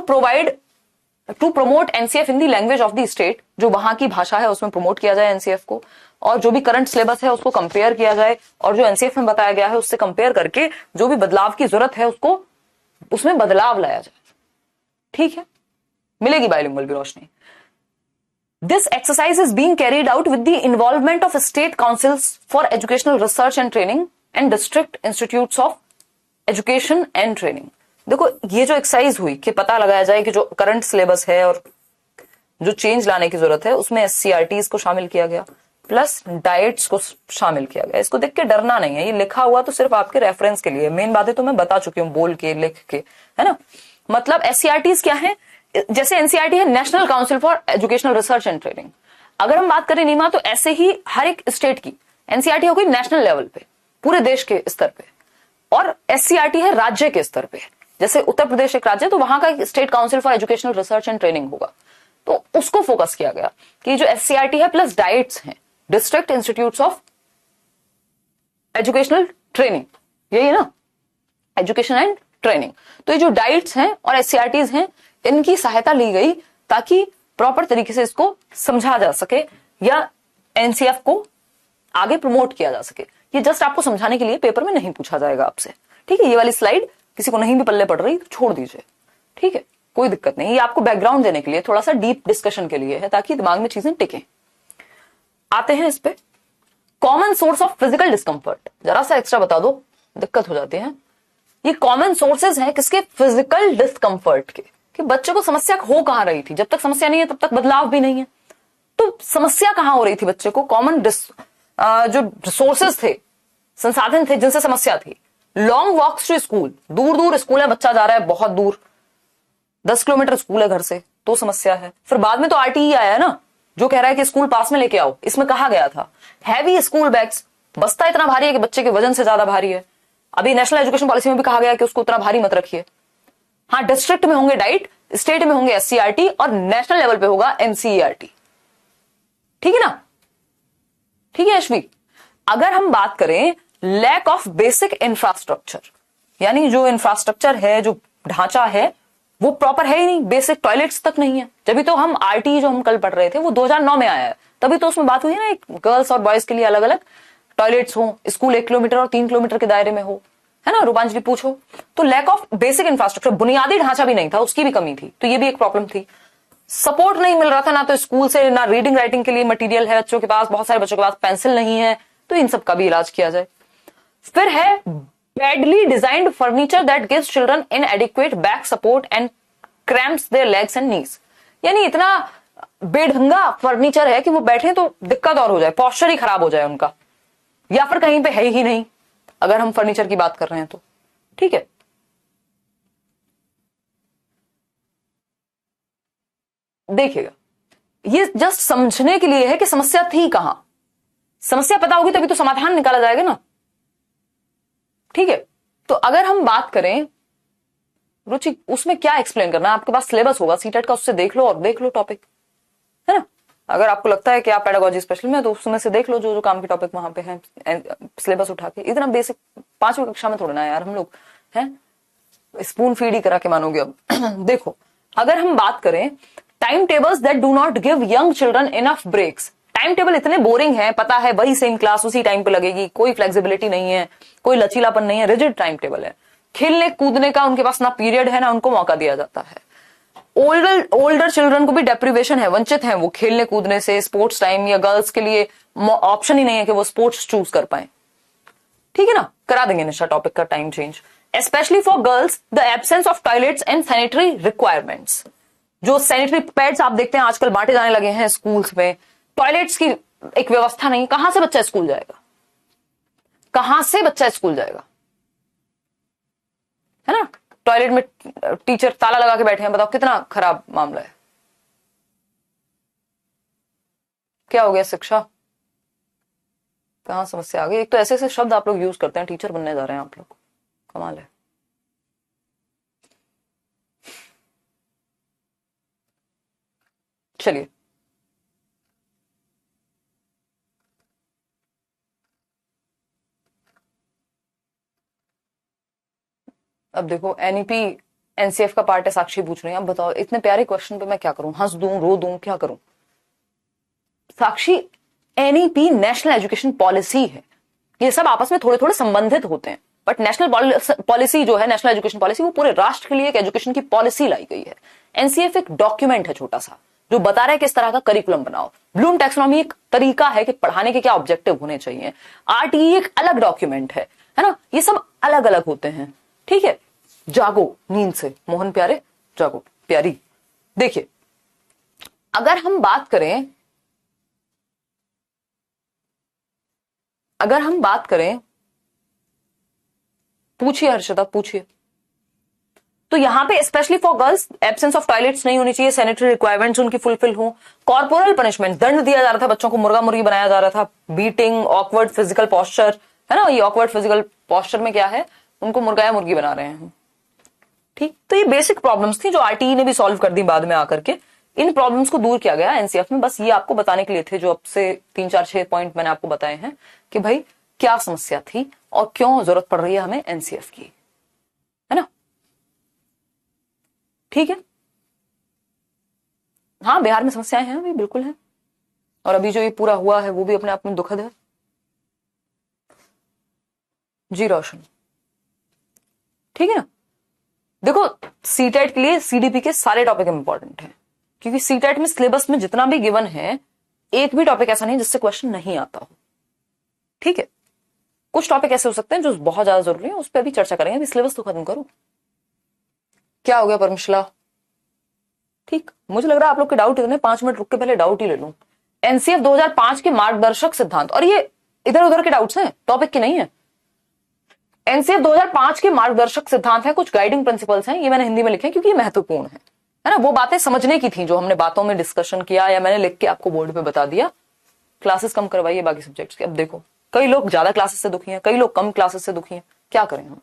promote NCF in the language of the state, जो वहां की भाषा है उसमें प्रमोट किया जाए एनसीएफ को, और जो भी करंट सिलेबस है उसको कंपेयर किया जाए, और जो एनसीएफ में बताया गया है उससे कंपेयर करके जो भी बदलाव की जरूरत है उसको, उसमें बदलाव लाया जाए। ठीक है, मिलेगी बाइलिंगुअल भी रोशनी। This exercise is being carried out with the involvement of state councils for educational research and training and district institutes of education and training. देखो, ये जो एक्सरसाइज हुई कि पता लगाया जाए कि जो करंट सिलेबस है और जो चेंज लाने की जरूरत है उसमें एससीईआरटीज को शामिल किया गया, प्लस डाइट्स को शामिल किया गया। इसको देख के डरना नहीं है, ये लिखा हुआ तो सिर्फ आपके रेफरेंस के लिए, मेन बातें तो मैं बता चुकी हूँ बोल के, लिख के, है ना। मतलब एससीईआरटीज क्या है, जैसे एनसीईआरटी है national council for educational research and training, अगर हम बात करें नीमा तो ऐसे ही हर एक स्टेट की एनसीईआरटी हो गई नेशनल लेवल पे, पूरे देश के स्तर पे, और एससीईआरटी है राज्य के स्तर पे। जैसे उत्तर प्रदेश एक राज्य, तो वहां का state council for educational research and training होगा, तो उसको फोकस किया गया कि जो एससीईआरटी है प्लस डाइट्स हैं, district institutes of educational training, यही है ना, एजुकेशन एंड ट्रेनिंग। तो ये जो डाइट्स हैं और एससीईआरटीज हैं, इनकी सहायता ली गई ताकि प्रॉपर तरीके से इसको समझा जा सके या एनसीएफ को आगे प्रमोट किया जा सके। ये जस्ट आपको समझाने के लिए, पेपर में नहीं पूछा जाएगा आपसे। ठीक है, ये वाली स्लाइड किसी को नहीं भी पल्ले पड़ रही तो छोड़ दीजिए। ठीक है, कोई दिक्कत नहीं, ये आपको बैकग्राउंड देने के लिए, थोड़ा सा डीप डिस्कशन के लिए है, ताकि दिमाग में चीजें टिके। आते हैं इस पे, common source of physical discomfort. जरा सा एक्स्ट्रा बता दो, दिक्कत हो जाती है। ये कॉमन सोर्सेज हैं किसके, फिजिकल डिस्कंफर्ट के, कि बच्चे को समस्या हो कहां रही थी। जब तक समस्या नहीं है तब तक बदलाव भी नहीं है, तो समस्या कहां हो रही थी बच्चे को। कॉमन जो सोर्सेज थे, संसाधन थे जिनसे समस्या थी, लॉन्ग वॉक्स टू स्कूल, दूर दूर स्कूल है, बच्चा जा रहा है बहुत दूर, 10 किलोमीटर स्कूल है घर से, तो समस्या है। फिर बाद में तो आरटीई आया है ना, जो कह रहा है कि स्कूल पास में लेके आओ। इसमें कहा गया था हैवी स्कूल बैग्स, बस्ता इतना भारी है कि बच्चे के वजन से ज्यादा भारी है, अभी नेशनल एजुकेशन पॉलिसी में भी कहा गया कि उसको उतना भारी मत रखिए। हाँ, डिस्ट्रिक्ट में होंगे डाइट, स्टेट में होंगे एससीईआरटी और नेशनल लेवल पे होगा एनसीईआरटी। ठीक है ना? ठीक है यशवी। अगर हम बात करें लैक ऑफ बेसिक इंफ्रास्ट्रक्चर, यानी जो इंफ्रास्ट्रक्चर है, जो ढांचा है वो प्रॉपर है ही नहीं, बेसिक टॉयलेट्स तक नहीं है। जब तो हम आरटी जो हम कल पढ़ रहे थे वो 2009 में आया है, तभी तो उसमें बात हुई है ना, एक गर्ल्स और बॉयज के लिए अलग अलग टॉयलेट्स हो, स्कूल 1 किलोमीटर और 3 किलोमीटर के दायरे में हो, है ना रूपांजलि पूछो। तो लैक ऑफ बेसिक इंफ्रास्ट्रक्चर, बुनियादी ढांचा भी नहीं था, उसकी भी कमी थी, तो ये भी एक प्रॉब्लम थी। सपोर्ट नहीं मिल रहा था, ना तो स्कूल से ना रीडिंग राइटिंग के लिए मटेरियल है बच्चों के पास, बहुत सारे बच्चों के पास पेंसिल नहीं है, तो इन सब का भी इलाज किया जाए। फिर है badly designed furniture that gives children inadequate back support and cramps their legs and knees, यानी इतना बेढंगा फर्नीचर है कि वो बैठे तो दिक्कत और हो जाए, पॉस्चर ही खराब हो जाए उनका, या फिर कहीं पे है ही नहीं, अगर हम फर्नीचर की बात कर रहे हैं तो। ठीक है, देखिएगा ये जस्ट समझने के लिए है कि समस्या थी कहां। समस्या पता होगी तभी तो समाधान निकाला जाएगा ना। ठीक है, तो अगर हम बात करें रुचि, उसमें क्या एक्सप्लेन करना है, आपके पास सिलेबस होगा सीटेट का, उससे देख लो और देख लो टॉपिक, है ना। अगर आपको लगता है कि आप पेडागोजी स्पेशल में, तो उसमें से देख लो जो जो काम के टॉपिक वहां पे हैं, सिलेबस उठा के। इतना बेसिक 5वीं कक्षा में थोड़ा ना यार हम लोग हैं, स्पून फीड ही करा के मानोगे अब। देखो, अगर हम बात करें time tables that do not give young children enough breaks, time table इतने बोरिंग है, पता है वही सेम क्लास उसी टाइम पे लगेगी, कोई फ्लेक्सिबिलिटी नहीं है, कोई लचीलापन नहीं है, रिजिड टाइम टेबल है, खेलने कूदने का उनके पास ना पीरियड है ना उनको मौका दिया जाता है। ओल्डर चिल्ड्रन को भी डेप्रिवेशन है, वंचित हैं वो खेलने कूदने से, स्पोर्ट्स टाइम, या गर्ल्स के लिए ऑप्शन ही नहीं है कि वो स्पोर्ट्स चूज कर पाए। ठीक है ना, करा देंगे निशा टॉपिक का time change. Specially for girls the absence of toilets and sanitary requirements, जो सैनिटरी पैड्स आप देखते हैं आजकल बांटे जाने लगे हैं स्कूल्स में, टॉयलेट्स की एक व्यवस्था नहीं, कहां से बच्चा स्कूल जाएगा, कहां से बच्चा स्कूल जाएगा, है ना। टॉयलेट में टीचर ताला लगा के बैठे हैं, बताओ कितना खराब मामला है। क्या हो गया शिक्षा, कहां समस्या आ गई। एक तो ऐसे ऐसे शब्द आप लोग यूज करते हैं, टीचर बनने जा रहे हैं आप लोग, कमाल है। चलिए, अब देखो एनईपी एनसीएफ का पार्ट है, साक्षी पूछ रही है, अब बताओ इतने प्यारे क्वेश्चन पे मैं क्या करूं, हंस दूं, रो दूं, क्या करूं। साक्षी, एनईपी नेशनल एजुकेशन पॉलिसी है, ये सब आपस में थोड़े थोड़े संबंधित होते हैं, बट नेशनल पॉलिसी जो है, नेशनल एजुकेशन पॉलिसी, वो पूरे राष्ट्र के लिए एक एजुकेशन की पॉलिसी लाई गई है। एनसीएफ एक डॉक्यूमेंट है छोटा सा, जो बता रहा है किस तरह का करिकुलम बनाओ। ब्लूम टैक्सोनॉमी एक तरीका है कि पढ़ाने के क्या ऑब्जेक्टिव होने चाहिए। आरटीई एक अलग डॉक्यूमेंट है ना, ये सब अलग अलग होते हैं। ठीक है, जागो नींद से मोहन प्यारे, जागो प्यारी। देखिए, अगर हम बात करें, पूछिए हर्षदा पूछिए। तो यहां पे specially for girls absence of toilets नहीं होनी चाहिए, सैनिटरी रिक्वायरमेंट्स उनकी फुलफिल हो, कॉर्पोरल पनिशमेंट, दंड दिया जा रहा था बच्चों को, मुर्गा मुर्गी बनाया जा रहा था, बीटिंग, ऑकवर्ड फिजिकल पोस्चर, है ना। ये ऑकवर्ड फिजिकल पोस्चर में क्या है, उनको मुर्गा या मुर्गी बना रहे हैं। ठीक, तो ये बेसिक प्रॉब्लम्स थी जो आरटीई ने भी सॉल्व कर दी बाद में आकर के। इन प्रॉब्लम्स को दूर किया गया एनसीएफ में, बस ये आपको बताने के लिए थे, जो अब से 3 4 6 पॉइंट मैंने आपको बताए हैं कि भाई क्या समस्या थी और क्यों जरूरत पड़ रही है हमें एनसीएफ की, है ना। ठीक है, हाँ बिहार में समस्याएं हैं, अभी बिल्कुल है, और अभी जो ये पूरा हुआ है वो भी अपने आप में दुखद है। जी रोशन, ठीक है ना। देखो, सीटेट के लिए सीडीपी के सारे टॉपिक इंपॉर्टेंट हैं, क्योंकि सीटेट में सिलेबस में जितना भी गिवन है, एक भी टॉपिक ऐसा नहीं जिससे क्वेश्चन नहीं आता हो। ठीक है, कुछ टॉपिक ऐसे हो सकते हैं जो बहुत ज्यादा जरूरी है, उस पर भी चर्चा करेंगे, अभी सिलेबस तो खत्म करो। क्या हो गया परमिशला, ठीक, मुझे लग रहा है आप लोग के डाउट इतने, 5 मिनट रुक के पहले डाउट ही ले लूं। एनसीएफ 2005 के मार्गदर्शक सिद्धांत, और ये इधर उधर के डाउट्स हैं, टॉपिक के नहीं है। एनसीएफ 2005 के मार्गदर्शक सिद्धांत है, कुछ गाइडिंग प्रिंसिपल्स हैं, ये मैंने हिंदी में लिखे क्योंकि ये महत्वपूर्ण है ना। वो बातें समझने की थी जो हमने बातों में डिस्कशन किया, या मैंने लिख के आपको बोर्ड पे बता दिया। क्लासेस कम करवाइए बाकी सब्जेक्ट्स के। अब देखो, कई लोग ज्यादा क्लासेस से दुखी हैं, कई लोग कम क्लासेस से दुखी हैं, क्या करें हम?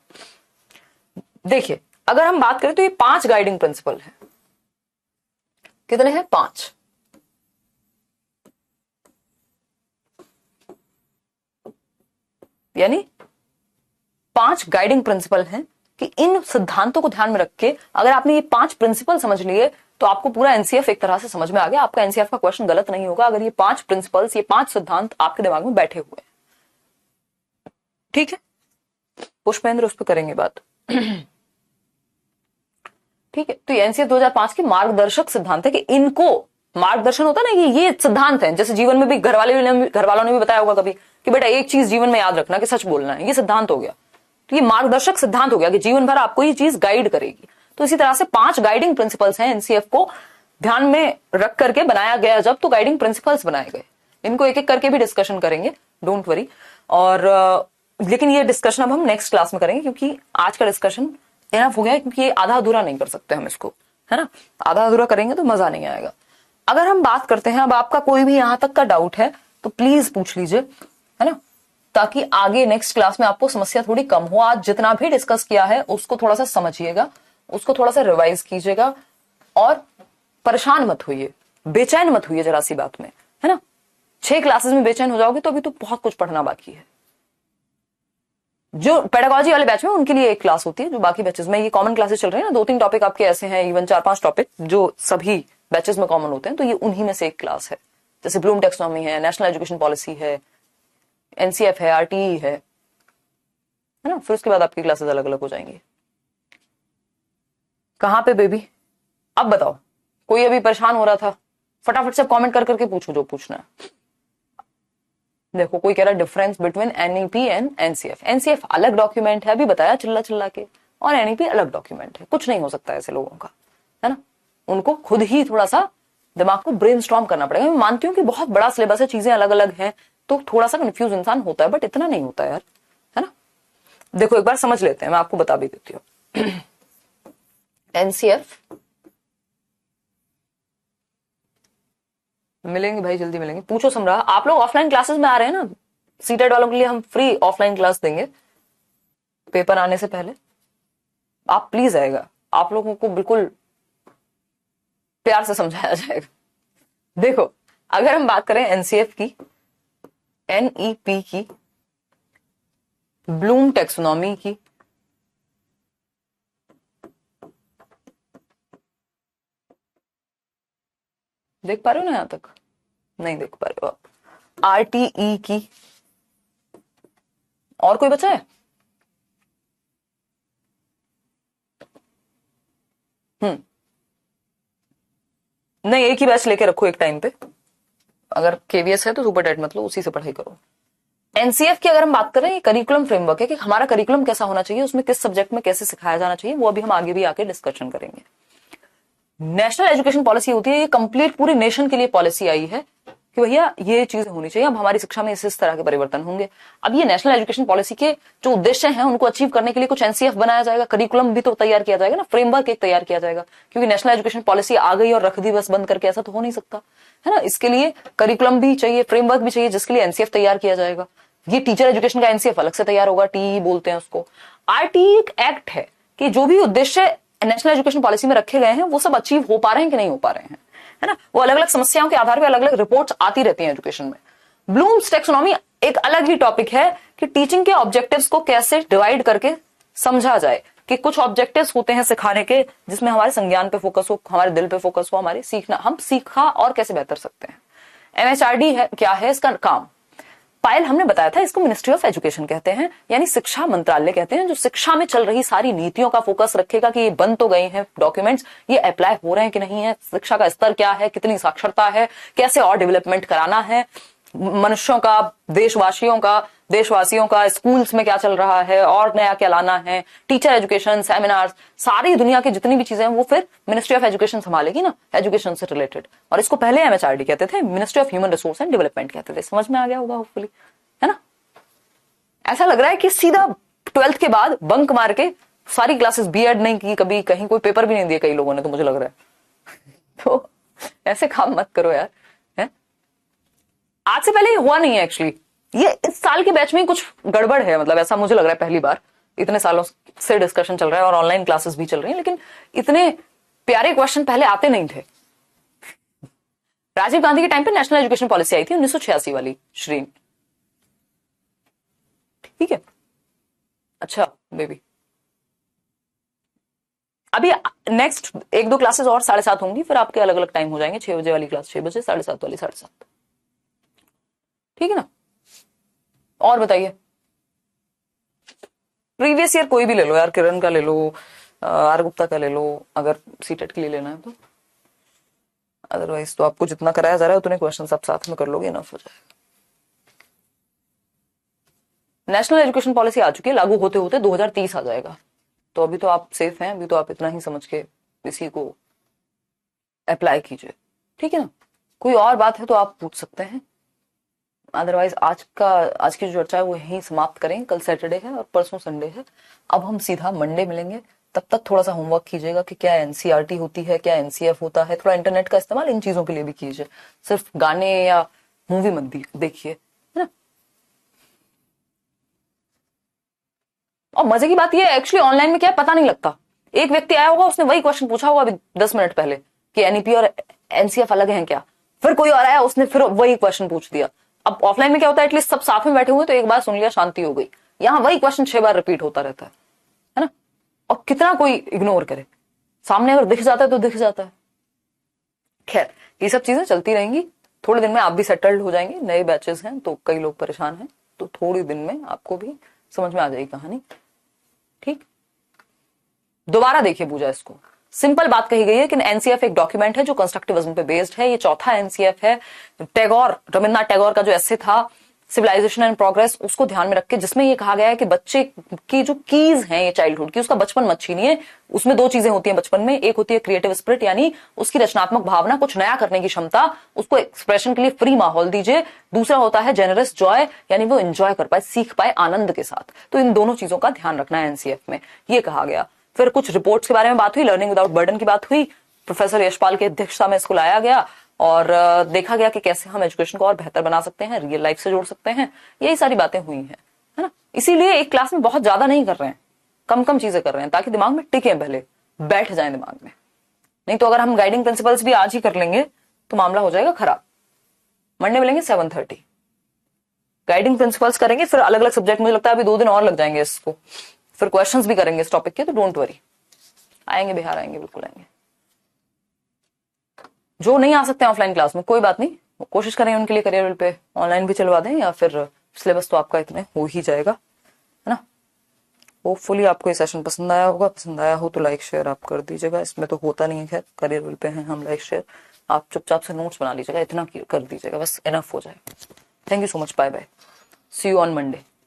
देखिए, अगर हम बात करें तो ये 5 गाइडिंग प्रिंसिपल है। कितने हैं? 5। यानी 5 गाइडिंग प्रिंसिपल हैं कि इन सिद्धांतों को ध्यान में रख के अगर आपने ये 5 प्रिंसिपल समझ लिए तो आपको पूरा एनसीएफ एक तरह से समझ में आ गया। आपका एनसीएफ का क्वेश्चन गलत नहीं होगा अगर ये 5 प्रिंसिपल्स, ये 5 सिद्धांत आपके दिमाग में बैठे हुए हैं। ठीक है, पुष्पेंद्र उस पर करेंगे बात। ठीक है, तो ये एनसीएफ 2005 के मार्गदर्शक सिद्धांत है कि इनको, मार्गदर्शन होता है ना, ये सिद्धांत है। जैसे जीवन में भी घर वालों ने भी बताया होगा कभी कि बेटा एक चीज जीवन में याद रखना कि सच बोलना है, ये सिद्धांत हो गया। तो ये मार्गदर्शक सिद्धांत हो गया कि जीवन भर आपको ये चीज गाइड करेगी। तो इसी तरह से 5 गाइडिंग प्रिंसिपल्स हैं एनसीएफ को ध्यान में रख करके बनाया गया। जब तो गाइडिंग प्रिंसिपल्स बनाए गए, इनको एक एक करके भी डिस्कशन करेंगे, डोंट वरी। और लेकिन ये डिस्कशन अब हम नेक्स्ट क्लास में करेंगे क्योंकि आज का डिस्कशन इनफ हो गया है, क्योंकि ये आधा अधूरा नहीं कर सकते हम इसको, है ना। आधा अधूरा करेंगे तो मजा नहीं आएगा। अगर हम बात करते हैं, अब आपका कोई भी यहां तक का डाउट है तो प्लीज पूछ लीजिए, है ना, ताकि आगे नेक्स्ट क्लास में आपको समस्या थोड़ी कम हो। आज जितना भी डिस्कस किया है उसको थोड़ा सा समझिएगा, उसको थोड़ा सा रिवाइज कीजिएगा और परेशान मत होइए, बेचैन मत होइए जरा सी बात में, है ना। 6 क्लासेस में बेचैन हो जाओगे तो अभी तो बहुत कुछ पढ़ना बाकी है। जो पेडागोजी वाले बैच में उनके लिए एक क्लास होती है, जो बाकी बैचेस में ये कॉमन क्लासेस चल रही है ना, 2-3 टॉपिक आपके ऐसे हैं, इवन 4-5 टॉपिक जो सभी बैचेस में कॉमन होते हैं, तो ये उन्हीं में से एक क्लास है। जैसे ब्लूम टेक्सोनॉमी है, नेशनल एजुकेशन पॉलिसी है, एनसीएफ है, आरटीई है ना। फिर उसके बाद आपकी क्लासेस अलग अलग हो जाएंगी। कहां पे बेबी? अब बताओ, कोई अभी परेशान हो रहा था? फटाफट से कमेंट कर करके पूछो जो पूछना है। देखो, कोई कह रहा है difference between NEP and NCF. NCF अलग डॉक्यूमेंट है, अभी बताया चिल्ला चिल्ला के, और एनईपी अलग डॉक्यूमेंट है। कुछ नहीं हो सकता ऐसे लोगों का, है ना। उनको खुद ही थोड़ा सा दिमाग को ब्रेनस्टॉर्म करना पड़ेगा। मैं मानती हूँ कि बहुत बड़ा सिलेबस है, चीजें अलग अलग हैं, तो थोड़ा सा कंफ्यूज इंसान होता है, बट इतना नहीं होता यार, है ना। देखो एक बार समझ लेते हैं, मैं आपको बता भी देती हूँ। एनसीएफ मिलेंगे भाई, जल्दी मिलेंगे। पूछो समरा, आप लोग ऑफलाइन क्लासेस में आ रहे हैं ना? सीटेड वालों के लिए हम फ्री ऑफलाइन क्लास देंगे पेपर आने से पहले। आप प्लीज आएगा, आप लोगों को बिल्कुल प्यार से समझाया जाएगा। देखो, अगर हम बात करें एनसीएफ की, एनईपी की, ब्लूम टेक्सोनॉमी की, देख पा रहे हो ना? यहां तक नहीं देख पा रहे हो आप। आरटीई की, और कोई बचा है? नहीं, एक ही बैच लेके रखो एक टाइम पे। अगर केवीएस है तो सुपर टेट मत लो, उसी से पढ़ाई करो। एनसीएफ की अगर हम बात करें, ये करिकुलम फ्रेमवर्क है कि हमारा करिकुलम कैसा होना चाहिए, उसमें किस सब्जेक्ट में कैसे सिखाया जाना चाहिए, वो अभी हम आगे भी आके डिस्कशन करेंगे। नेशनल एजुकेशन पॉलिसी होती है, ये कंप्लीट पूरे नेशन के लिए पॉलिसी आई है कि भैया ये चीजें होनी चाहिए, अब हमारी शिक्षा में इस तरह के परिवर्तन होंगे। अब ये नेशनल एजुकेशन पॉलिसी के जो उद्देश्य हैं उनको अचीव करने के लिए कुछ एनसीएफ बनाया जाएगा, करिकुलम भी तो तैयार किया जाएगा ना, फ्रेमवर्क एक तैयार किया जाएगा। क्योंकि नेशनल एजुकेशन पॉलिसी आ गई और रख दी बस बंद करके, ऐसा तो हो नहीं सकता, है ना। इसके लिए करिकुलम भी चाहिए, फ्रेमवर्क भी चाहिए, जिसके लिए एनसीएफ तैयार किया जाएगा। ये टीचर एजुकेशन का एनसीएफ अलग से तैयार होगा, टीई बोलते हैं उसको। आरटीई एक एक्ट है कि जो भी उद्देश्य नेशनल एजुकेशन पॉलिसी में रखे गए हैं वो सब अचीव हो पा रहे हैं कि नहीं हो पा रहे हैं, है ना। वो अलग अलग समस्याओं के आधार पर अलग अलग रिपोर्ट्स आती रहती हैं एजुकेशन में। ब्लूम्स टेक्सोनॉमी एक अलग ही टॉपिक है कि टीचिंग के ऑब्जेक्टिव्स को कैसे डिवाइड करके समझा जाए, कि कुछ ऑब्जेक्टिव्स होते हैं सिखाने के जिसमें हमारे संज्ञान पे फोकस हो, हमारे दिल पे फोकस हो, हमारे सीखना, हम सीखा और कैसे बेहतर सकते हैं। एमएचआरडी है, क्या है इसका काम? पायल हमने बताया था, इसको मिनिस्ट्री ऑफ एजुकेशन कहते हैं, यानी शिक्षा मंत्रालय कहते हैं, जो शिक्षा में चल रही सारी नीतियों का फोकस रखेगा कि ये बन तो गए हैं डॉक्यूमेंट्स, ये अप्लाई हो रहे हैं कि नहीं है, शिक्षा का स्तर क्या है, कितनी साक्षरता है, कैसे और डेवलपमेंट कराना है मनुष्यों का, देशवासियों का, स्कूल्स में क्या चल रहा है और नया क्या लाना है, टीचर एजुकेशन, सेमिनार्स, सारी दुनिया की जितनी भी चीजें हैं वो फिर मिनिस्ट्री ऑफ एजुकेशन संभालेगी ना, एजुकेशन से रिलेटेड। और इसको पहले एमएचआरडी कहते थे, ministry of human resource and development कहते थे। समझ में आ गया होगा होपफुली, है ना। ऐसा लग रहा है कि सीधा 12th के बाद बंक मार के सारी क्लासेस, बीएड नहीं की कभी, कहीं कोई पेपर भी नहीं दिया कई लोगों ने, तो मुझे लग रहा है तो ऐसे काम मत करो यार, है। आज से पहले ये हुआ नहीं है एक्चुअली, ये इस साल के बैच में कुछ गड़बड़ है, मतलब ऐसा मुझे लग रहा है पहली बार, इतने सालों से डिस्कशन चल रहा है और ऑनलाइन क्लासेस भी चल रही हैं, लेकिन इतने प्यारे क्वेश्चन पहले आते नहीं थे। राजीव गांधी के टाइम पे नेशनल एजुकेशन पॉलिसी आई थी 1986 वाली श्री, ठीक है। अच्छा बेबी, अभी नेक्स्ट 1-2 क्लासेस और 7:30 होंगी, फिर आपके अलग अलग टाइम हो जाएंगे। 6 बजे वाली क्लास 6 बजे, 7:30 वाली 7:30, ठीक है ना। और बताइए, प्रीवियस ईयर कोई भी ले लो यार, किरण का ले लो, आर गुप्ता का ले लो, अगर सीटेट के लिए लेना है तो। अदरवाइज तो आपको जितना कराया जा रहा है उतने क्वेश्चन आप साथ में कर लोगे, इनफ हो जाएगा। नेशनल एजुकेशन पॉलिसी आ चुकी है, लागू होते होते 2030 आ जाएगा, तो अभी तो आप सेफ हैं, अभी तो आप इतना ही समझ के इसी को अप्लाई कीजिए, ठीक है ना। कोई और बात है तो आप पूछ सकते हैं, अदरवाइज आज की जो चर्चा है वो यहीं समाप्त करें। कल सैटरडे है और परसों संडे है, अब हम सीधा मंडे मिलेंगे। तब तक थोड़ा सा होमवर्क कीजिएगा कि क्या एनसीईआरटी होती है, क्या एनसीएफ होता है, थोड़ा इंटरनेट का इस्तेमाल इन चीजों के लिए भी कीजिए, सिर्फ गाने या मूवी मत देखिए, है ना। और मजे की बात ये है, एक्चुअली ऑनलाइन में क्या है पता नहीं लगता। एक व्यक्ति आया होगा, उसने वही क्वेश्चन पूछा होगा अभी 10 मिनट पहले कि एनईपी और एनसीएफ अलग हैं क्या, फिर कोई और आया, उसने फिर वही क्वेश्चन पूछ दिया। अब ऑफलाइन में क्या होता है, एटलीस्ट सब साथ में बैठे हुए तो एक बार सुन लिया, शांति हो गई। यहाँ वही क्वेश्चन 6 बार रिपीट होता रहता है ना। और कितना कोई इग्नोर करे, सामने अगर दिख जाता है तो दिख जाता है। खैर, ये सब चीजें चलती रहेंगी, थोड़े दिन में आप भी सेटल्ड हो जाएंगे। नए बैचेस हैं तो कई लोग परेशान हैं, तो थोड़ी दिन में आपको भी समझ में आ जाएगी कहानी, ठीक। दोबारा देखिए पूजा, इसको सिंपल बात कही गई है कि एनसीएफ एक डॉक्यूमेंट है जो कंस्ट्रक्टिविज्म पे बेस्ड है। ये चौथा एनसीएफ है। टैगोर, रविन्द्रनाथ टैगोर का जो एस्से था सिविलाइजेशन एंड प्रोग्रेस, उसको ध्यान में रख के, जिसमें ये कहा गया है कि बच्चे की जो कीज हैं ये चाइल्डहुड की, उसका बचपन मत छीनिए। उसमें 2 चीजें होती हैं बचपन में, एक होती है क्रिएटिव स्पिरिट, यानी उसकी रचनात्मक भावना, कुछ नया करने की क्षमता, उसको एक्सप्रेशन के लिए फ्री माहौल दीजिए। दूसरा होता है जेनरस जॉय, यानी वो एंजॉय कर पाए, सीख पाए आनंद के साथ। तो इन दोनों चीजों का ध्यान रखना है एनसीएफ में, ये कहा गया। फिर कुछ रिपोर्ट्स के बारे में बात हुई, लर्निंग विदाउट बर्डन की बात हुई, प्रोफेसर यशपाल की अध्यक्षता में इसको लाया गया और देखा गया कि कैसे हम एजुकेशन को और बेहतर बना सकते हैं, रियल लाइफ से जोड़ सकते हैं। यही सारी बातें हुई हैं, है ना। इसीलिए एक क्लास में बहुत ज्यादा नहीं कर रहे हैं, कम कम चीजें कर रहे हैं, ताकि दिमाग में टिके, पहले बैठ जाए दिमाग में। नहीं तो अगर हम गाइडिंग प्रिंसिपल्स भी आज ही कर लेंगे तो मामला हो जाएगा खराब। मंडे मिलेंगे 7:30, गाइडिंग प्रिंसिपल्स करेंगे, फिर अलग अलग सब्जेक्ट, मुझे लगता है अभी 2 दिन और लग जाएंगे इसको, फिर क्वेश्चंस भी करेंगे इस टॉपिक के, तो डोंट वरी, आएंगे, बिहार आएंगे, बिल्कुल आएंगे। जो नहीं आ सकते हैं ऑफलाइन क्लास में कोई बात नहीं, कोशिश करें उनके लिए करियर पे ऑनलाइन भी चलवा दें, या फिर सिलेबस तो आपका इतने हो ही जाएगा, है ना। होपफुली आपको ये सेशन पसंद आया होगा, पसंद आया हो तो लाइक शेयर आप कर दीजिएगा। इसमें तो होता नहीं है, खैर करियर पे हैं हम, लाइक शेयर आप चुपचाप से नोट्स बना लीजिएगा, इतना कर दीजिएगा बस, इनफ हो जाए। Thank you so much, bye bye, see you on Monday.